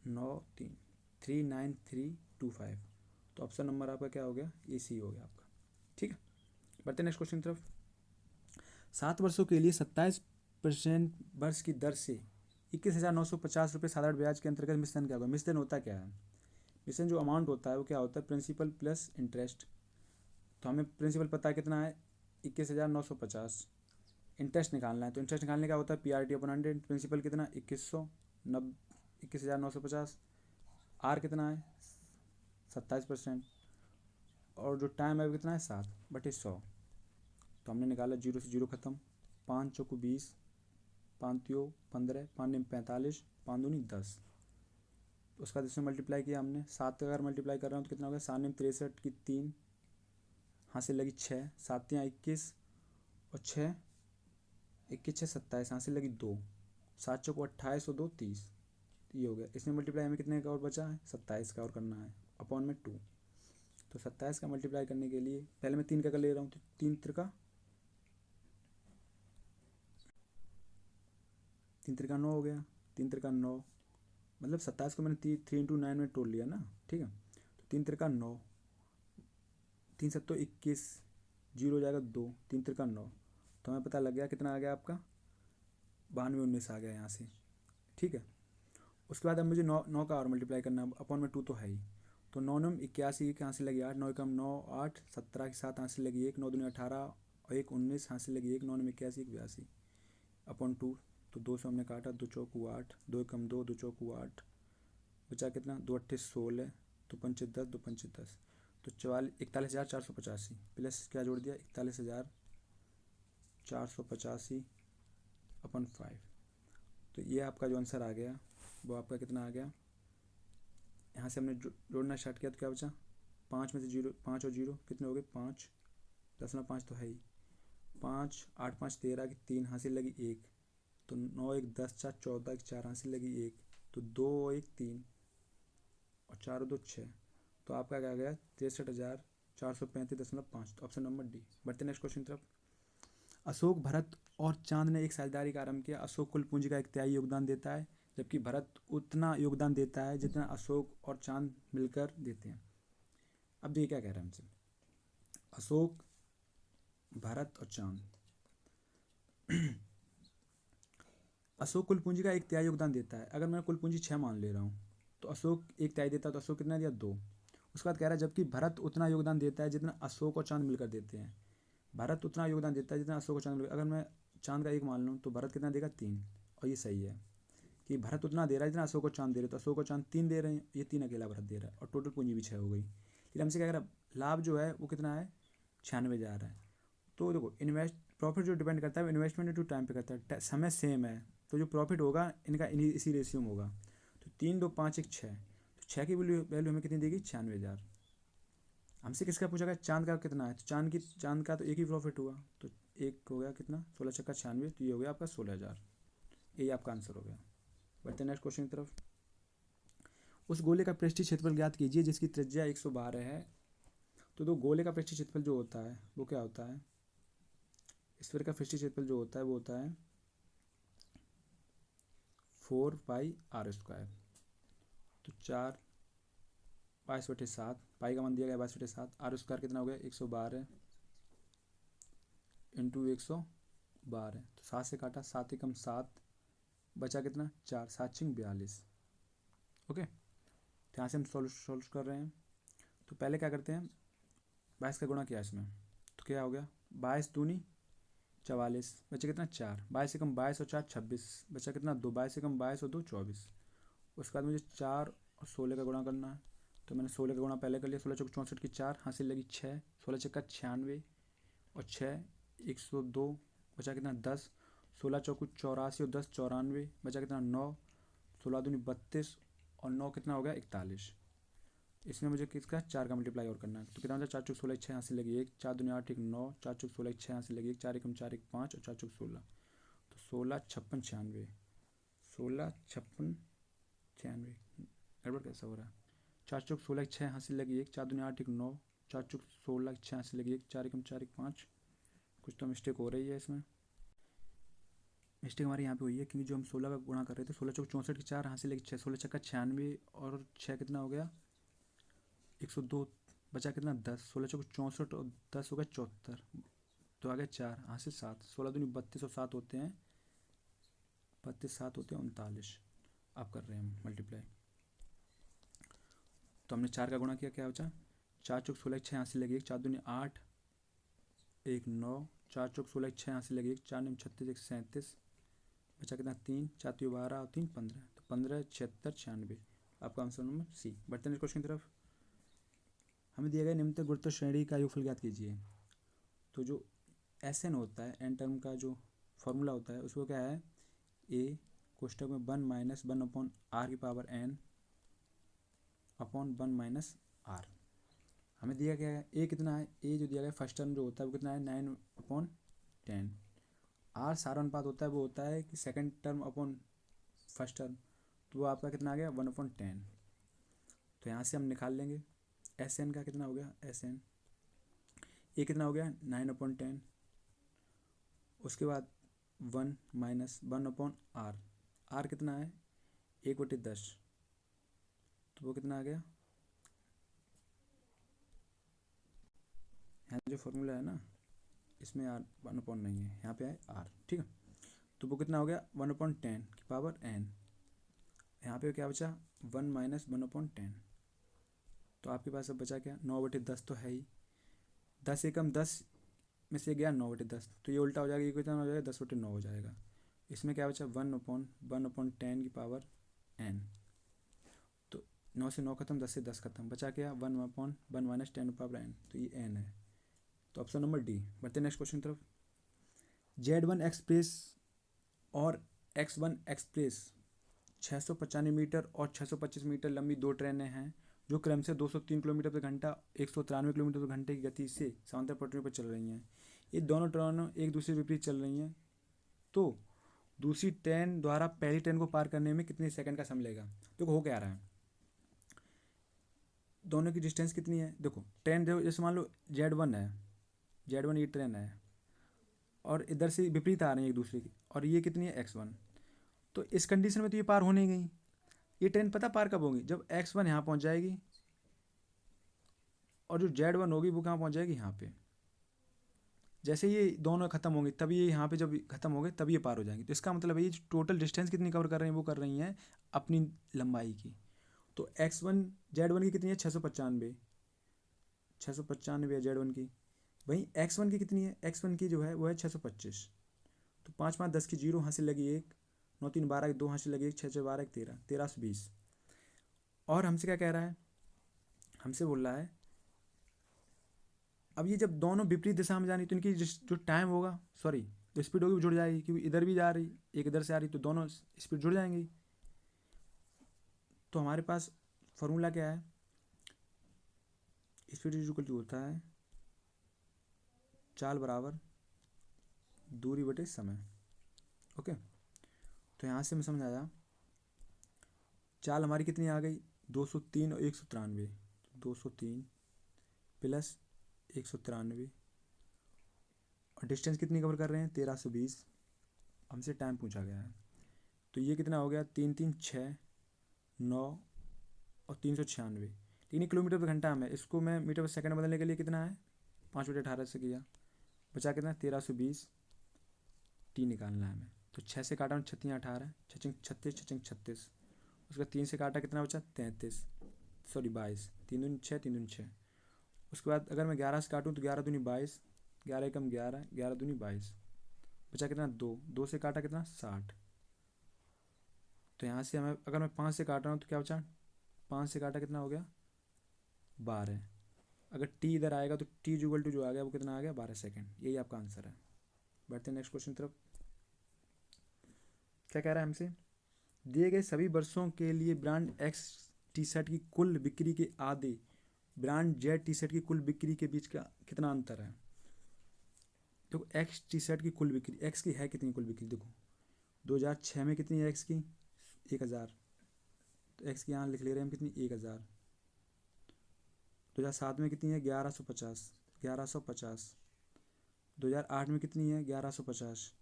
9 3 39325। तो ऑप्शन नंबर आपका क्या हो गया ए सी हो गया आपका। ठीक है, बढ़ते नेक्स्ट क्वेश्चन की तरफ। 7 वर्षों के लिए 27% वर्ष की दर से 21,950 रुपये साधारण ब्याज के अंतर्गत मिश्रण क्या होगा। मिश्रण होता क्या है, मिश्रण जो अमाउंट होता है वो क्या होता है प्रिंसिपल प्लस इंटरेस्ट। तो हमें प्रिंसिपल पता है कितना है 21,950, इंटरेस्ट निकालना है। तो इंटरेस्ट निकालने का होता है PRT/100। प्रिंसिपल कितना 21,950, आर कितना है 27%, और जो टाइम है वो कितना है 7/100। तो हमने निकाला 0 से 0 खत्म, 5 चौको 20, 5 तियो 15, 5 निम 45, 5 दूनी 10। उसका 10 से मल्टीप्लाई किया हमने, 7 का अगर मल्टीप्लाई कर रहा हूँ तो कितना हो गया 7 निम 63 की 3, यहाँ से लगी 6, 7 या 21 और 6 21 6 27, यहाँ से लगी 2, 7 चौको 28 और 2 30। ये हो गया। इसमें मल्टीप्लाई हमें कितने का और बचा है 27 का और करना है अपॉन में 2। तो 27 का मल्टीप्लाई करने के लिए पहले मैं 3 का कर ले रहा हूँ, तो 3 त्रिका 9 हो गया, 3 त्रिका 9, मतलब 27 को मैंने 3 × 9 में तोड़ लिया ना। ठीक है, तो 3 त्रिका 9, 3 7 21, 0 हो जाएगा 2, 3 त्रिका 9। तो हमें पता लग गया कितना आ गया आपका 92 19 आ गया यहाँ से। ठीक है, उसके बाद अब मुझे 9 का और मल्टीप्लाई करना है, अपॉन में 2 तो है ही। तो 9 9 81, यहाँ से लगी 8, 9 कम 9 8, 17 के साथ यहाँ से लगी 1, 9 दूनी 18 और 1 19, यहाँ से लगी 1, 9 में 81 82 अपॉन 2। तो 2 से हमने काटा, 2 चौक 8, 2 कम 2, 2 चौक 8, बचा कितना 2 8 16, 2 पंचे 10, 2 पंचे 10। तो 41,485 प्लस क्या जोड़ दिया 41,485 अपन 5। तो ये आपका जो आंसर आ गया वो आपका कितना आ गया, यहाँ से हमने जोड़ना स्टार्ट किया तो क्या बचा 5 में से 0, 5 और 0 कितने हो गए 5, 10/5 तो है ही, 5 8 5 13 की 3, यहाँ से लगी 1, तो 9 1 10 4 14 की 4, यहाँ से लगी 1, तो 2 1 3 और 4 2 6। तो आपका क्या गया 63,435.5। तो ऑप्शन नंबर डी। बढ़ते नेक्स्ट क्वेश्चन तरफ। अशोक भरत और चांद ने एक साझेदारी का आरंभ किया। अशोक कुल पूंजी का 1/3 योगदान देता है, जबकि भरत उतना योगदान देता है जितना अशोक और चांद मिलकर देते हैं। अब देखिए क्या कह रहा है हमसे, अशोक भरत और चांद अशोक कुल पूंजी का 1/3 योगदान देता है। अगर मैं कुल पूंजी 6 मान ले रहा हूँ तो अशोक 1/3 देता है, तो अशोक कितना दिया 2। उसके बाद कह रहा है जबकि भरत उतना योगदान देता है जितना अशोक और चांद मिलकर देते हैं। भरत उतना योगदान देता है जितना अशोक और चांद मिलकर, अगर मैं चांद का 1 मान लूँ तो भरत कितना देगा 3। और ये सही है कि भरत उतना दे रहा है जितना अशोक और चांद दे रहे हैं, तो अशोक और चांद 3 दे रहे हैं, ये 3 अकेला भरत दे रहा है, और टोटल पूंजी भी 6 हो गई। फिर हमसे क्या कह रहा है लाभ जो है वो कितना है 96,000 है। तो देखो प्रॉफिट जो डिपेंड करता है वो इन्वेस्टमेंट टू टाइम पे करता है, समय सेम है, तो जो प्रॉफिट होगा इनका इसी रेशियो में होगा। तो 3 2 5 1 6, तो 6 की वैल्यू हमें कितनी देगी 96,000। हमसे किसका पूछा गया चांद का कितना है, तो चांद का तो एक ही प्रॉफिट हुआ, तो एक हो गया कितना 16 छक्का 96, तो ये हो गया आपका 16,000। ये आपका आंसर हो गया। बढ़ते नेक्स्ट क्वेश्चन की तरफ। उस गोले का पृष्ठीय क्षेत्रफल ज्ञात कीजिए जिसकी त्रिज्या 112 है। तो गोले का पृष्ठीय क्षेत्रफल जो होता है वो क्या होता है, स्फीयर का पृष्ठीय क्षेत्रफल जो होता है वो होता है 4πr²। तो 4/22/7, पाई का मान दिया गया 22/7, r² कितना हो गया 112 इंटू 112। तो 7 से काटा, 7 एकम 7, बचा कितना 4, 7 छिंग 42। ओके, तो यहाँ से हम सोल्व कर रहे हैं। तो पहले क्या करते हैं, 22 का गुणा किया इसमें, तो क्या हो गया 22 दूनी 44, बचा कितना 4, 22 एकम 22 और 4 26, बचा कितना 2, 22 एकम 22 और 2 24। उसके बाद मुझे 4 और 16 का गुणा करना है। तो मैंने 16 का गुणा पहले कर लिया, 16 चौक 64 की 4 हासिल लगी 6, 16 चक्का 96 और 6 102, बचा कितना 10, 16 चौक 84 और 10 94, बचा कितना 9, 16 दूनी 32 और 9 कितना हो गया 41। इसमें मुझे किसका 4 का मल्टीप्लाई और करना है। तो कितना हो जाए 4 चौक 16 6 हासिल लगी 1, 4 दूनी 8 1 9, 4 चौक 16 6 हासिल लगी 1, 4 एकम 4 1 5 और 4 चौक 16। तो 16 56 96, 16 56 96, गड़बड़ कैसा हो रहा है। 4 चौक 16 6 हासिल लगी 1, 4 दूनी 8 1 9, 4 चौक 16 6 हासिल लगी 1, 4 एकम 4 1 5। कुछ तो मिस्टेक हो रही है इसमें, मिस्टेक हमारी यहाँ पे हुई है क्योंकि जो हम 16 का गुणा कर रहे थे 16 चौक 64 की 4 हासिल लगी 6, 16 छक्का 96 और 6 कितना हो गया 102, बचा कितना 10, 16 चौक 64 और 10 हो गया 74, तो आ गया 4 यहाँ से 7, 16 दूनी 32 और 7 होते हैं 32 7 होते हैं 39। आप कर रहे हैं मल्टीप्लाई। तो हमने 4 का गुणा किया, क्या बचा 4 चौक 16 6 हासिल लगी 1, 4 दूनी 8 1 9, 4 चौक 16 6 हासिल लगी 1, 4 9 36 1 37, बचा कितना 3, 4 3 12 और 3 15, तो 15 76 96। आपका आंसर नंबर सी। बढ़ते हैं क्वेश्चन की तरफ। हमें दिया गया निम्नलिखित गुरुत्व श्रेणी का योगफल ज्ञात कीजिए। तो जो एन होता है, एन टर्म का जो फॉर्मूला होता है उसको क्या है, ए कोष्टक में 1 माइनस 1 अपॉन आर की power n upon 1 minus r. हमें दिया गया है ए कितना है, ए जो दिया गया फर्स्ट टर्म जो होता है वो कितना है 9/10। आर सारा अनुपात होता है वो होता है कि second term upon first term, तो वो आपका कितना आ गया 1/10। तो यहाँ से हम निकाल लेंगे एस एन का कितना हो गया, एस एन ए कितना हो गया 9/10, उसके बाद 1 माइनस 1/आर, आर कितना है 1/10, तो वो कितना आ गया, यहाँ जो फॉर्मूला है ना इसमें आर 1/, नहीं है यहाँ पे है आर, ठीक है। तो वो कितना हो गया 1/10 की पावर एन, यहाँ पे क्या बचा 1 माइनस 1/10। तो आपके पास अब बचा क्या 9/10 तो है ही, 10 एकम 10 में से गया 9/10, तो ये उल्टा हो जाएगा, ये कितना हो जाएगा 10/9 हो जाएगा। इसमें क्या बचा 1/10 की पावर एन, तो 9 से 9 खत्म, 10 से 10 खत्म, बचा क्या 1/1 माइनस 10 पावर एन, तो ये एन है। तो ऑप्शन नंबर डी। बढ़ते नेक्स्ट क्वेश्चन की तरफ। Z1 एक्सप्रेस और X1 एक्सप्रेस 695 मीटर और 625 मीटर लंबी दो ट्रेनें हैं जो क्रम से 203 किलोमीटर प्रति घंटा 193 किलोमीटर प्रति घंटे की गति से समांतर पटरियों पर चल रही हैं। ये दोनों ट्रेनें एक दूसरे के विपरीत चल रही हैं, तो दूसरी ट्रेन द्वारा पहली ट्रेन को पार करने में कितने सेकंड का समय लगेगा। देखो हो क्या रहा है, दोनों की डिस्टेंस कितनी है, देखो ट्रेन जैसे मान लो Z1 है, Z1 ये ट्रेन है और इधर से विपरीत आ रही है एक दूसरे की, और ये कितनी है X1। तो इस कंडीशन में तो ये पार हो नहीं गई, ये ट्रेन पता पार कब होगी, जब X1 यहाँ पहुँच जाएगी और जो Z1 होगी वो कहाँ पहुँच जाएगी यहाँ पे। जैसे ये दोनों ख़त्म होंगे तभी ये यहाँ पे जब ख़त्म हो गए तभी ये पार हो जाएंगे। तो इसका मतलब है ये टोटल डिस्टेंस कितनी कवर कर रही हैं, वो कर रही हैं अपनी लंबाई की। तो X1 Z1 की कितनी है 695, 695 है Z1 की। वहीं X1 की कितनी है, X1 की जो है वो है 625। तो 5 5 10 की 0 हासिल लगी 1, 9 3 12 2 हासिल लगी 1, 6 6 12 13, 13 से 20। और हमसे क्या कह रहा है, हमसे बोल रहा है अब ये जब दोनों विपरीत दिशा में जानी तो इनकी जो टाइम होगा, सॉरी जो स्पीड होगी वो जुड़ जाएगी, क्योंकि इधर भी जा रही एक इधर से आ रही, तो दोनों स्पीड जुड़ जाएंगी। तो हमारे पास फॉर्मूला क्या है, स्पीड इक्वल टू होता है चाल बराबर दूरी बटे समय। ओके, तो यहाँ से हमें समझ आया चाल हमारी कितनी आ गई, 203 और 193, 203 प्लस 193, और डिस्टेंस कितनी कवर कर रहे हैं, 1320, हमसे टाइम पूछा गया है। तो ये कितना हो गया, 3 3 6 9 और 396, 3 किलोमीटर पर घंटा में, इसको मैं मीटर पर सेकंड बदलने के लिए कितना है, 5/18 से किया, बचा कितना 1320, टी निकालना है हमें। तो 6 से काटा 36 18, 6 36 6 36, उसका 3 से काटा कितना बचा 33, सॉरी 22, 3 दूनी 6 3 दूनी 6। उसके बाद अगर मैं 11 से काटूँ तो 11 दूनी 22, 11 एकम 11, 11 दूनी 22, बचा कितना 2, 2 से काटा कितना 60। तो यहाँ से हमें अगर मैं 5 से काट रहा हूँ तो क्या बचा, 5 से काटा कितना हो गया 12। अगर टी इधर आएगा तो टी जुगल टू जो आ गया वो कितना आ गया 12 सेकेंड। यही आपका आंसर है। बढ़ते हैं नेक्स्ट क्वेश्चन तरफ। क्या कह रहा है हमसे, दिए गए सभी वर्षों के लिए ब्रांड एक्स टी शर्ट की कुल बिक्री के आधे ब्रांड जेड टी शर्ट की कुल बिक्री के बीच का कितना अंतर है। देखो एक्स टी शर्ट की कुल बिक्री, एक्स की है कितनी कुल बिक्री, देखो 2006 में कितनी है एक्स की 1000, तो एक्स की यहाँ लिख ले रहे हैं हम कितनी 1000। 2007 में कितनी है 1150, 1150। 2008 में कितनी है 1150।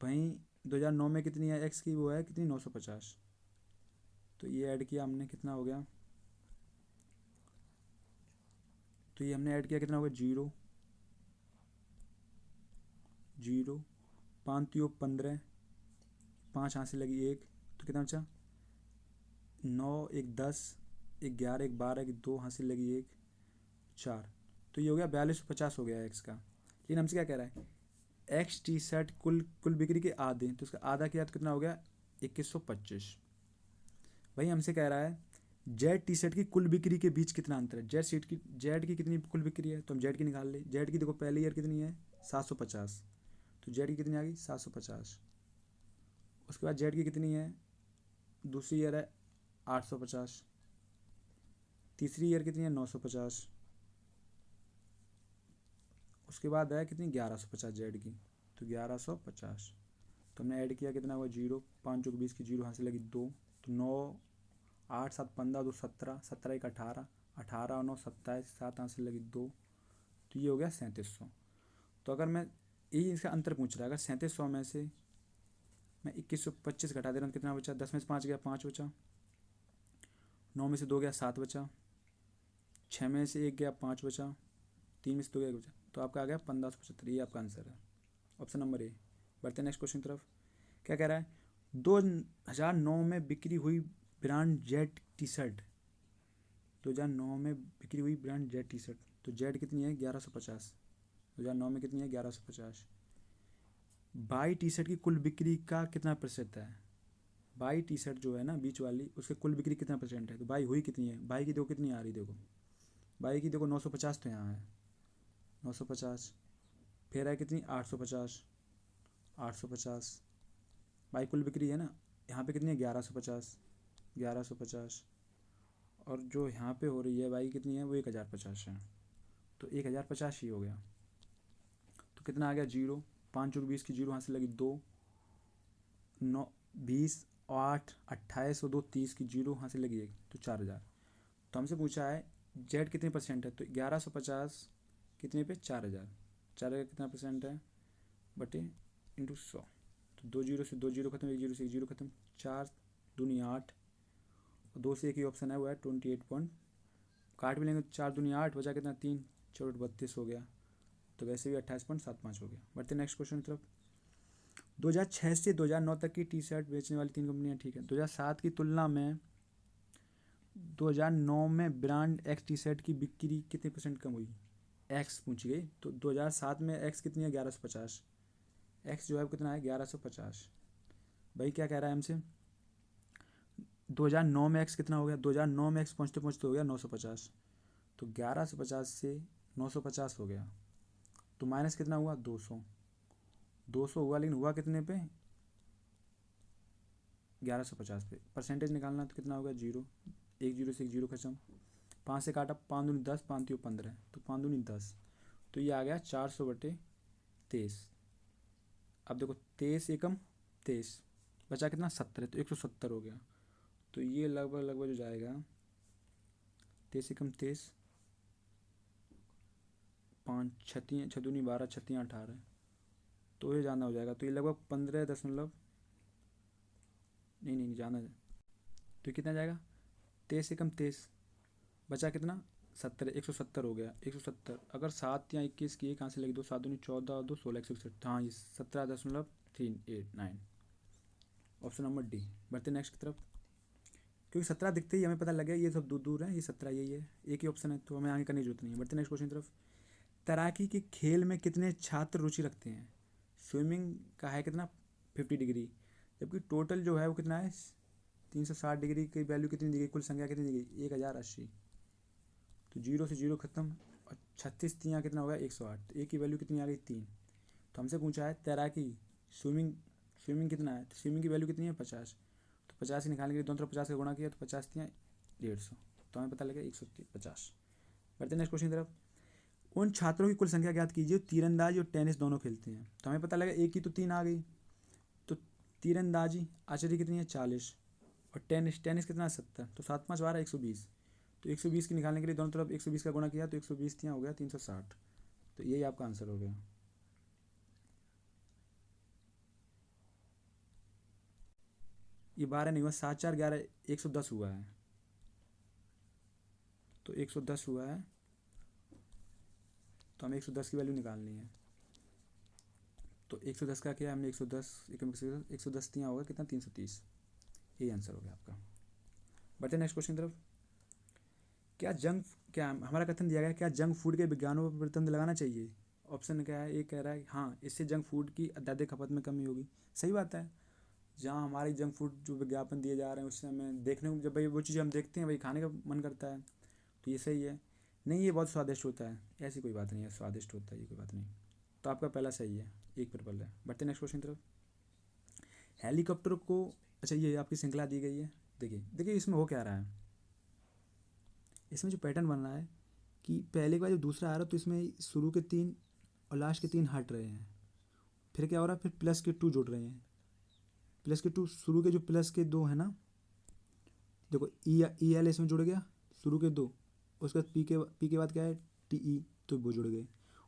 वहीं 2009 में कितनी है एक्स की, वो है कितनी 950। तो ये ऐड किया हमने कितना हो गया, तो ये हमने ऐड किया कितना हो गया 0 0, 5 3 15, 5 यहाँ से लगी 1, तो कितना बचा 9 1 10, 1 11, 1 12, 1 2, यहाँ से लगी 1 4, तो ये हो गया 4250 हो गया एक्स का। लेकिन हमसे क्या कह रहा है, एक्स टी शर्ट कुल बिक्री के आधे, तो उसका आधा किया तो कितना हो गया 2125। वही हमसे कह रहा है जेड टी शर्ट की कुल बिक्री के बीच कितना अंतर है। जेड की कितनी कुल बिक्री है, तो हम जेड की निकाल ले। जेड की देखो पहले ईयर कितनी है 750, तो जेड की कितनी आ गई 750। उसके बाद जेड की कितनी है, दूसरी ईयर है 850, तीसरी ईयर कितनी है 950, उसके बाद है कितनी 1150 जेड की, तो 1150। तो हमने ऐड किया कितना हुआ 0, 5 चौक 20 की 0 यहाँ से लगी 2, तो 9 8 7 15 2 17, 17 1 18, 18 और 9 27, 7 यहाँ से लगी 2, तो ये हो गया 3700। तो अगर मैं यही इसका अंतर पूछ रहा है, अगर 3700 में से मैं 2125 घटा दे रहा हूँ कितना बचा, 10 में से 5 गया 5 बचा, 9 में से 2 गया 7 बचा, 6 में से 1 गया 5 बचा, 3 में से 2 गया 1 बचा, तो आपका आ गया 1575। ये आपका आंसर है, ऑप्शन नंबर ए। बढ़ते हैं नेक्स्ट क्वेश्चन तरफ। क्या कह रहा है, 2009 में बिक्री हुई ब्रांड जेड टी शर्ट, 2009 में बिक्री हुई ब्रांड जेड टी शर्ट, तो जेड कितनी है 1150, 2009 में कितनी है 1150। बाई टी शर्ट की कुल बिक्री का कितना प्रतिशत है, बाई टी शर्ट जो है ना बीच वाली, उसके कुल बिक्री कितना परसेंट है, तो बाई हुई कितनी है, बाई की देखो कितनी आ रही, देखो बाई की देखो 950, तो यहाँ है 950, फिर है कितनी 850, 850 बाई कुल बिक्री है ना, यहाँ पे कितनी है 1150, 1150, और जो यहाँ पे हो रही है बाई कितनी है वो 1050 है, तो 1050 ही हो गया। तो कितना आ गया 0, 5 चौक 20 की 0 यहाँ से लगी 2, 9 20 8 28 और 2 30 की 0 यहाँ से लगी 1, तो 4000। तो हमसे पूछा है जेड कितने परसेंट है, तो 1150 कितने पे 4000, 4000 कितना परसेंट है बटे इंटू 100, तो 2 जीरो से 2 जीरो खत्म, 1 जीरो से 1 जीरो खत्म, 4 दूनी 8 और 2 से एक ही ऑप्शन है वो है 28 पॉइंट, काट भी लेंगे तो 4 दूनी 8 बचा कितना 3 4 32 हो गया, तो वैसे भी 28.75 हो गया। बढ़ते नेक्स्ट क्वेश्चन की तरफ। 2006 से 2009 तक की टी शर्ट बेचने वाली 3 कंपनियां, ठीक है। 2007 की तुलना में 2009 में ब्रांड एक्स टी शर्ट की बिक्री कितने परसेंट कम हुई, एक्स पूछी गई। तो 2007 में एक्स कितनी है 1150, एक्स जो है कितना है 1150। भाई क्या कह रहा है हमसे, 2009 में एक्स कितना हो गया, 2009 में एक्स पहुँचते पहुँचते हो गया 950, तो 1150 से 950 हो गया, तो माइनस कितना हुआ 200, 200 हुआ, लेकिन हुआ कितने पे 1150 पे। परसेंटेज निकालना तो कितना होगा 0, 1 जीरो से 1 जीरो खत्म, 5 से काटा 5 दूनी 10, 5 तीन 15, तो 5 दूनी 10, तो ये आ गया 400/23। अब देखो 23 एकम 23, बचा कितना 70, तो 170 हो गया। तो ये लगभग लगभग जो जाएगा 23 एकम 23, 5 छत्ती छदूनी 12 छत्ती 18, तो ये जाना हो जाएगा। तो ये लगभग 15 दशमलव, नहीं जाना है। तो ये कितना जाएगा 23 एकम 23, बचा कितना 70, 170 हो गया। 170 अगर 7 या 21 की कहाँ से लगी, 2 7 दूनी 14 और 2 16 161, हाँ ये 17.389, ऑप्शन नंबर डी। बढ़ते नेक्स्ट की तरफ, क्योंकि 17 दिखते ही हमें पता लगे ये सब दूर दूर है, ये 17 यही है, एक ही ऑप्शन है, तो हमें आगे करने की जरूरत नहीं है। बढ़ते नेक्स्ट क्वेश्चन की तरफ, तैराकी के खेल में कितने छात्र रुचि रखते हैं। स्विमिंग का है कितना 50 डिग्री, जबकि टोटल जो है वो कितना है 360 डिग्री की वैल्यू कितनी दी गई, कुल संख्या कितनी दी गई 1080, तो 0 से 0 खत्म, और 36 यहाँ कितना होगा 108, तो एक की वैल्यू कितनी आ गई 3। तो हमसे पूछा है तैराकी, स्विमिंग, स्विमिंग कितना है, तो स्विमिंग की वैल्यू कितनी है 50, तो 50 निकालने के लिए दोनों तरफ 50 का गुणा किया, तो 50 यहाँ 150, तो हमें पता लगा 150। बढ़ते नेक्स्ट क्वेश्चन की तरफ, उन छात्रों की कुल संख्या ज्ञात कीजिए तीरंदाजी और टेनिस दोनों खेलते हैं। तो हमें पता लगा एक की तो 3 आ गई, तो तीरंदाजी आर्चरी कितनी है 40, और टेनिस कितना है 70, तो 7 5 12 120, तो 120 की निकालने के लिए दोनों तरफ 120 का गुणा किया, तो 120 यहाँ हो गया 360, तो यही आपका आंसर हो गया। ये 12 नहीं हुआ, 7 4 11 110 हुआ है, तो 110 हुआ है, तो हमें 110 की वैल्यू निकालनी है। तो 110 का क्या है, हमने 110 यहाँ होगा कितना 330, यही आंसर हो गया आपका। बढ़ते नेक्स्ट क्वेश्चन की तरफ, क्या हमारा कथन दिया गया है, क्या जंक फूड के विज्ञानों पर प्रतिबंध लगाना चाहिए। ऑप्शन क्या है, एक कह रहा है हाँ इससे जंक फूड की अत्यधिक खपत में कमी होगी, सही बात है। जहाँ हमारे जंक फूड जो विज्ञापन दिए जा रहे हैं उससे हमें देखने को, जब भाई वो चीज़ें हम देखते हैं वही खाने का मन करता है, तो ये सही है। नहीं ये बहुत स्वादिष्ट होता है, ऐसी कोई बात नहीं है, स्वादिष्ट होता है ये कोई बात नहीं, तो आपका पहला सही है, एक पर्पल है। बढ़ते नेक्स्ट क्वेश्चन की तरफ, हेलीकॉप्टर को, अच्छा ये आपकी श्रृंखला दी गई है, देखिए देखिए इसमें हो क्या रहा है, इसमें जो पैटर्न बन रहा है कि पहले के बाद जब दूसरा आ रहा है तो इसमें शुरू के 3 और लास्ट के 3 हट रहे हैं, फिर क्या हो रहा है, फिर प्लस के 2 जुड़ रहे हैं, प्लस के 2 शुरू के जो प्लस के 2 है ना, देखो ई एल इसमें जुड़ गया शुरू के 2, उसके बाद पी के बाद क्या है टी ई, तो वो जुड़ गए,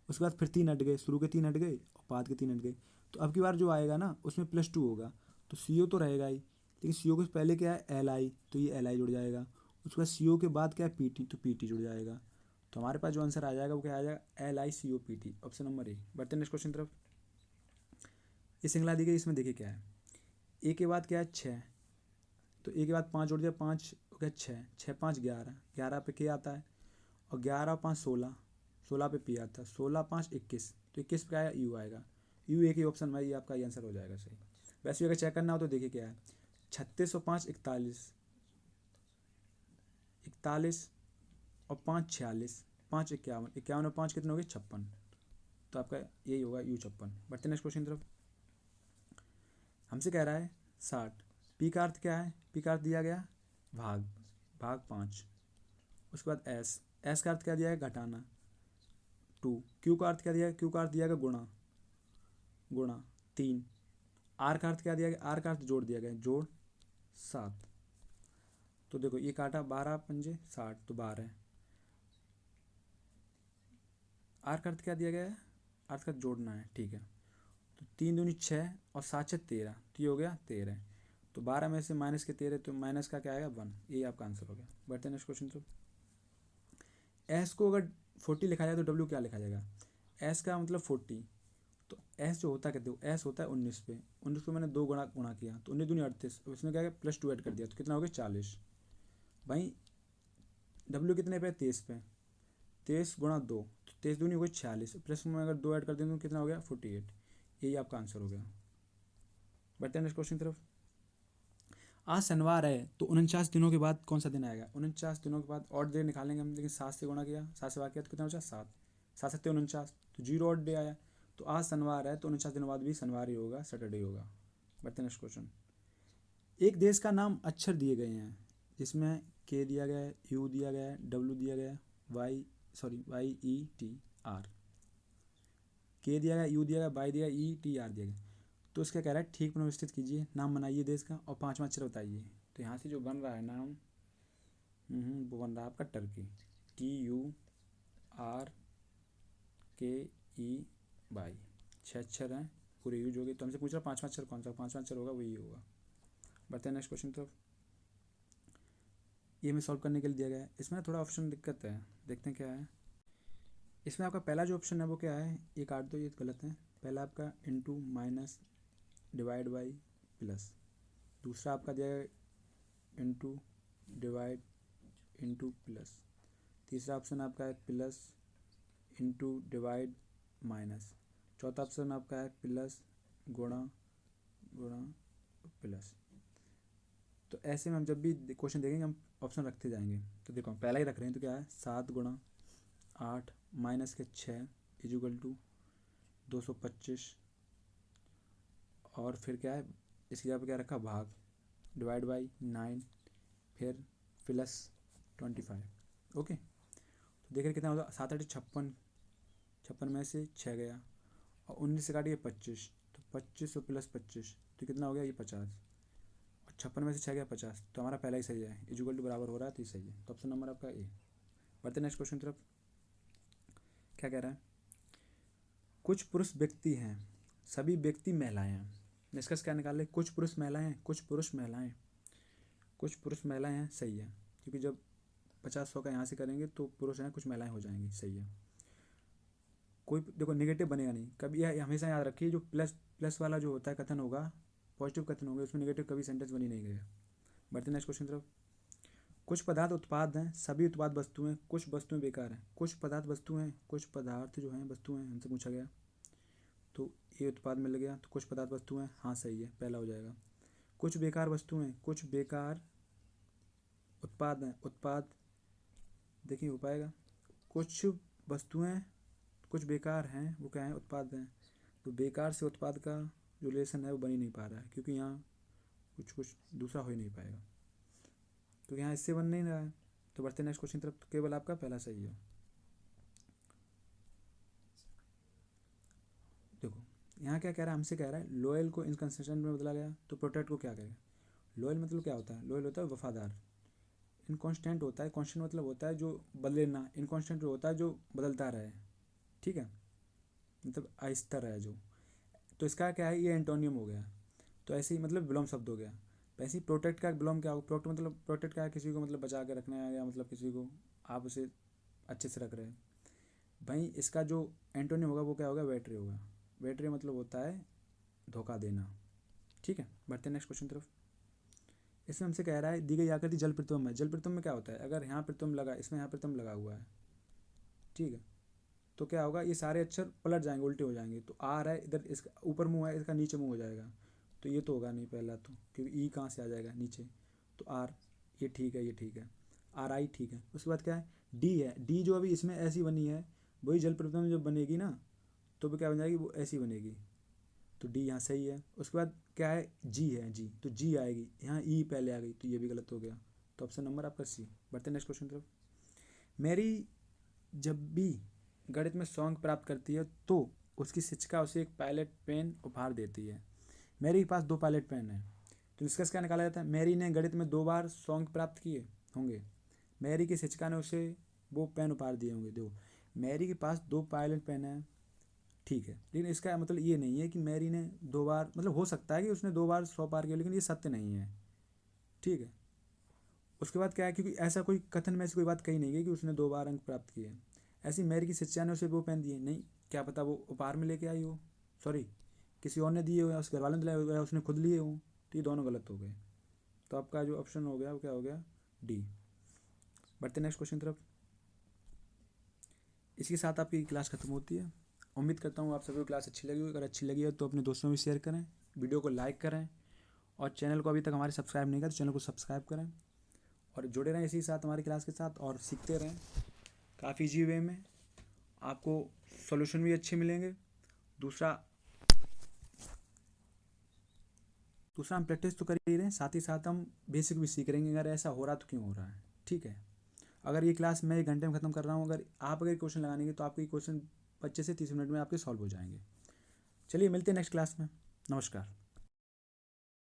उसके बाद फिर 3 हट गए, शुरू के 3 हट गए और बाद के 3 हट गए, तो अब की बार जो आएगा ना उसमें +2 होगा, तो सी ओ तो रहेगा ही, लेकिन सी ओ के पहले क्या है एल आई, तो ये एल आई जुड़ जाएगा, उसके बाद सी ओ के बाद क्या है पी टी, तो पी टी जुड़ जाएगा, तो हमारे पास जो आंसर आ जाएगा वो क्या आ जाएगा LICOPT, ऑप्शन नंबर ए। बढ़ते नेक्स्ट क्वेश्चन तरफ, ये श्रृंखला दी गई, इसमें देखिए क्या है, ए के बाद क्या है 6, तो ए के बाद 5 जोड़ दिया, 5 हो गया 6, 6 5 11, 11 पे के आता है, और 11 5 16, 16 पे पी आता है, 16 5 21, तो 21 पे क्या है यू आएगा, यू एक ही ऑप्शन में, ये आपका ये आंसर हो जाएगा सही। वैसे अगर चेक करना हो तो देखिए क्या है 36 और 5 41, 41 और 5 46, 5 51, 51 और 5 कितने हो गए 56, तो आपका यही होगा U56। बढ़ते नेक्स्ट क्वेश्चन तरफ, हमसे कह रहा है 60, पी का अर्थ क्या है, पी का अर्थ दिया गया भाग, भाग 5, उसके बाद एस का अर्थ क्या दिया है घटाना 2, क्यू का अर्थ क्या दिया है, क्यू का अर्थ दिया गया गुणा, गुणा 3, आर का अर्थ क्या दिया गया, आर का अर्थ जोड़ दिया गया जोड़ 7, तो देखो ये काटा 12 पंजे 60, तो 12, आर का अर्थ क्या दिया गया है, अर्थ का जोड़ना है, ठीक है, तो 3 दूनी 6 और 7 6 13, तो ये हो गया 13, तो 12 में से माइनस के 13, तो माइनस का क्या आएगा 1, ये आपका आंसर हो गया। बढ़ते हैं नेक्स्ट क्वेश्चन तो, एस को अगर 40 लिखा जाए तो डब्ल्यू क्या लिखा जाएगा, एस का मतलब 40, तो एस जो होता है कहते हो एस होता है 19 पे, 19 को मैंने 2 गुणा किया, तो 19 दूनी 38, उसमें क्या है +2 ऐड कर दिया, तो कितना हो गया 40, भाई डब्ल्यू कितने पे 23 पे, 23 गुणा 2, तो 23 दूनी हो गई 46, प्लस में अगर 2 ऐड कर दें तो कितना हो गया 48, यही आपका आंसर हो गया। बढ़ते हैं नेक्स्ट क्वेश्चन की तरफ, आज शनिवार है तो 49 दिनों के बाद कौन सा दिन आएगा, 49 दिनों के बाद ऑड डे निकालेंगे हम, लेकिन 7 से गुणा किया, 7 से भाग किया तो कितना बचा 7, 7 7 49, तो 0 ऑड डे आया, तो आज शनिवार है तो 49 दिनों बाद भी शनिवार ही होगा, सैटरडे होगा। बढ़ते हैं नेक्स्ट क्वेश्चन, एक देश का नाम अक्षर दिए गए हैं जिसमें के दिया गया है, यू दिया गया है, डब्ल्यू दिया गया है, YETR, के दिया गया, यू दिया गया, वाई दिया गया, ETR दिया गया, तो इसका कह रहा है ठीक पुनर्व्यवस्थित कीजिए, नाम बनाइए देश का और 5वां अक्षर बताइए। तो यहाँ से जो बन रहा है नाम, वो बन रहा है आपका टर्की, TURKEY। 6 अक्षर हैं, पूरे यूज हो गए। तो हमसे पूछ रहा है 5वां अक्षर कौन सा, 5वां अक्षर होगा वही होगा। बढ़ते हैं नेक्स्ट क्वेश्चन तरफ। ये हमें सॉल्व करने के लिए दिया गया है। इसमें थोड़ा ऑप्शन दिक्कत है, देखते हैं क्या है। इसमें आपका पहला जो ऑप्शन है वो क्या है, ये काट दो, ये गलत है। पहला आपका into minus divide by plus, दूसरा आपका दिया है इंटू डिवाइड इंटू प्लस, तीसरा ऑप्शन आपका है प्लस इंटू डिवाइड माइनस, चौथा ऑप्शन आपका है प्लस गुणा गुणा प्लस। तो ऐसे में हम जब भी क्वेश्चन देखेंगे हम ऑप्शन रखते जाएंगे। तो देखो हम पहला ही रख रहे हैं, तो क्या है 7 गुणा 8 माइनस के 6 इजुगल टू 225, और फिर क्या है इसकी जगह पर क्या रखा भाग, डिवाइड बाई 9, फिर प्लस 25। ओके, तो देख रहे कितना होगा, 7 8 56, 56 में से 6 गया और 19 से काटिए 25, तो 25 और प्लस 25 तो कितना हो गया, ये 50, और 56 में से 6 गया 50, तो हमारा पहला ही सही है, इजुगल टू बराबर हो रहा है, तो ये सही है। तो ऑप्शन नंबर आपका ए। बढ़ते नेक्स्ट क्वेश्चन तरफ। क्या कह रहा है, कुछ पुरुष व्यक्ति हैं, सभी व्यक्ति महिलाएं हैं। निष्कर्ष क्या निकाले, कुछ पुरुष महिलाएं हैं, कुछ पुरुष महिलाएं, कुछ पुरुष महिलाएं हैं, सही है, क्योंकि जब 50 100 का यहाँ से करेंगे तो पुरुष हैं, कुछ महिलाएं हो जाएंगी, सही है। कोई देखो नेगेटिव बनेगा नहीं कभी, यह हमेशा याद रखिए, जो प्लस वाला जो होता है कथन होगा, पॉजिटिव कथन होगा, उसमें नेगेटिव कभी सेंटेंस बनी नहीं गया। बढ़ते नेक्स्ट क्वेश्चन तरफ। कुछ पदार्थ उत्पाद हैं, सभी उत्पाद वस्तु हैं, कुछ वस्तुएं बेकार हैं। कुछ पदार्थ वस्तु हैं, कुछ पदार्थ जो हैं वस्तु हैं, हमसे पूछा गया, तो ये उत्पाद मिल गया, तो कुछ पदार्थ वस्तु हैं, हाँ सही है, पहला हो जाएगा। कुछ बेकार वस्तु हैं, कुछ बेकार उत्पाद हैं, उत्पाद देखिए हो पाएगा। कुछ वस्तुएं कुछ बेकार हैं, वो क्या है, उत्पाद हैं, तो बेकार से उत्पाद का जो रिलेशन है वो बन ही नहीं पा रहा है, क्योंकि यहाँ कुछ दूसरा हो ही नहीं पाएगा, तो यहाँ इससे बन नहीं रहा है। तो बढ़ते नेक्स्ट क्वेश्चन तरफ, तो केवल आपका पहला सही है। देखो यहाँ क्या कह रहा है, हमसे कह रहा है लॉयल को इनकंसिस्टेंट में बदला गया, तो प्रोटेक्ट को क्या कहेगा। लॉयल मतलब क्या होता है, लॉयल होता है वफादार। इनकॉन्स्टेंट होता है, कॉन्स्टेंट मतलब होता है जो बदले ना, इनकॉन्स्टेंट होता है जो बदलता रहे, ठीक है, मतलब आहिस्ता रहे जो। तो इसका क्या है, ये एंटोनियम हो गया, तो ऐसे ही मतलब विलोम शब्द हो गया। वैसे ही प्रोटेक्ट का विलोम क्या होगा, प्रोटेक्ट मतलब प्रोटेक्ट क्या है, किसी को मतलब बचा के रखना है, या मतलब किसी को आप उसे अच्छे से रख रहे हैं। भाई इसका जो एंटोनियम होगा वो क्या होगा, वेट्रे होगा। वेट्रे मतलब होता है धोखा देना, ठीक है। बढ़ते हैं नेक्स्ट क्वेश्चन तरफ। इसमें हमसे कह रहा है दी गई आकृति जल प्रतिबिंब है। जल प्रतिबिंब में क्या होता है, अगर यहाँ प्रतिबिंब लगा, इसमें यहाँ प्रतिबिंब लगा हुआ है, ठीक है, तो क्या होगा, ये सारे अक्षर पलट जाएंगे, उल्टे हो जाएंगे। तो आर है इधर, इसका ऊपर मुंह है, इसका नीचे मुंह हो जाएगा, तो ये तो होगा नहीं पहला, तो क्योंकि ई कहाँ से आ जाएगा नीचे, तो आर, ये ठीक है, ये ठीक है, आर आई ठीक है। उसके बाद क्या है, डी है। डी जो अभी इसमें ऐसी बनी है, वही जल प्रतिबिंब जब बनेगी ना, तो वो क्या बन जाएगी, वो ऐसी बनेगी, तो डी यहाँ सही है। उसके बाद क्या है, जी है, जी, तो जी आएगी, यहाँ ई पहले आ गई, तो ये भी गलत हो गया, तो ऑप्शन नंबर आपका सी। बढ़ते नेक्स्ट क्वेश्चन तरफ। मैरी जब भी गणित में सॉन्ग प्राप्त करती है तो उसकी शिक्षिका उसे एक पायलट पेन उपहार देती है। मैरी के पास 2 पायलट पेन है, तो इसका क्या निकाला जाता है, मैरी ने गणित में 2 बार सॉन्ग प्राप्त किए होंगे, मैरी की शिक्षिका ने उसे वो पेन उपहार दिए होंगे। देखो मैरी के पास 2 पायलट पेन है, ठीक है, लेकिन इसका मतलब ये नहीं है कि मैरी ने 2 बार, मतलब हो सकता है कि उसने 2 बार 100 पार किया, लेकिन ये सत्य नहीं है, ठीक है। उसके बाद क्या है, क्योंकि ऐसा कोई कथन में ऐसी कोई बात कही नहीं है कि उसने 2 बार अंक प्राप्त किए। ऐसी मैरी की शिक्षा ने उसे वो पेन दिए नहीं, क्या पता वो उपहार में लेके आई हो, सॉरी किसी और ने दिए हो, या उसके घर वालों ने दिलाए हो, या उसने खुद लिए हो, तो ये दोनों गलत हो गए। तो आपका जो ऑप्शन हो गया वो क्या हो गया, डी। बढ़ते नेक्स्ट क्वेश्चन तरफ। इसके साथ आपकी क्लास खत्म होती है। उम्मीद करता हूँ आप सभी को क्लास अच्छी लगी हो। अगर अच्छी लगी है तो अपने दोस्तों में शेयर करें, वीडियो को लाइक करें, और चैनल को अभी तक हमारे सब्सक्राइब नहीं किया तो चैनल को सब्सक्राइब करें, और जुड़े रहें इसी साथ हमारी क्लास के साथ, और सीखते रहें काफ़ी ईजी वे में। आपको सॉल्यूशन भी अच्छे मिलेंगे। दूसरा हम प्रैक्टिस तो कर ही रहे हैं, साथ ही साथ हम बेसिक भी सीख रहेंगे, अगर ऐसा हो रहा तो क्यों हो रहा है, ठीक है। अगर ये क्लास मैं 1 घंटे में ख़त्म कर रहा हूँ, अगर क्वेश्चन लगाएंगे तो आपके क्वेश्चन 25 से 30 मिनट में आपके सॉल्व हो जाएंगे। चलिए मिलते हैं नेक्स्ट क्लास में। नमस्कार।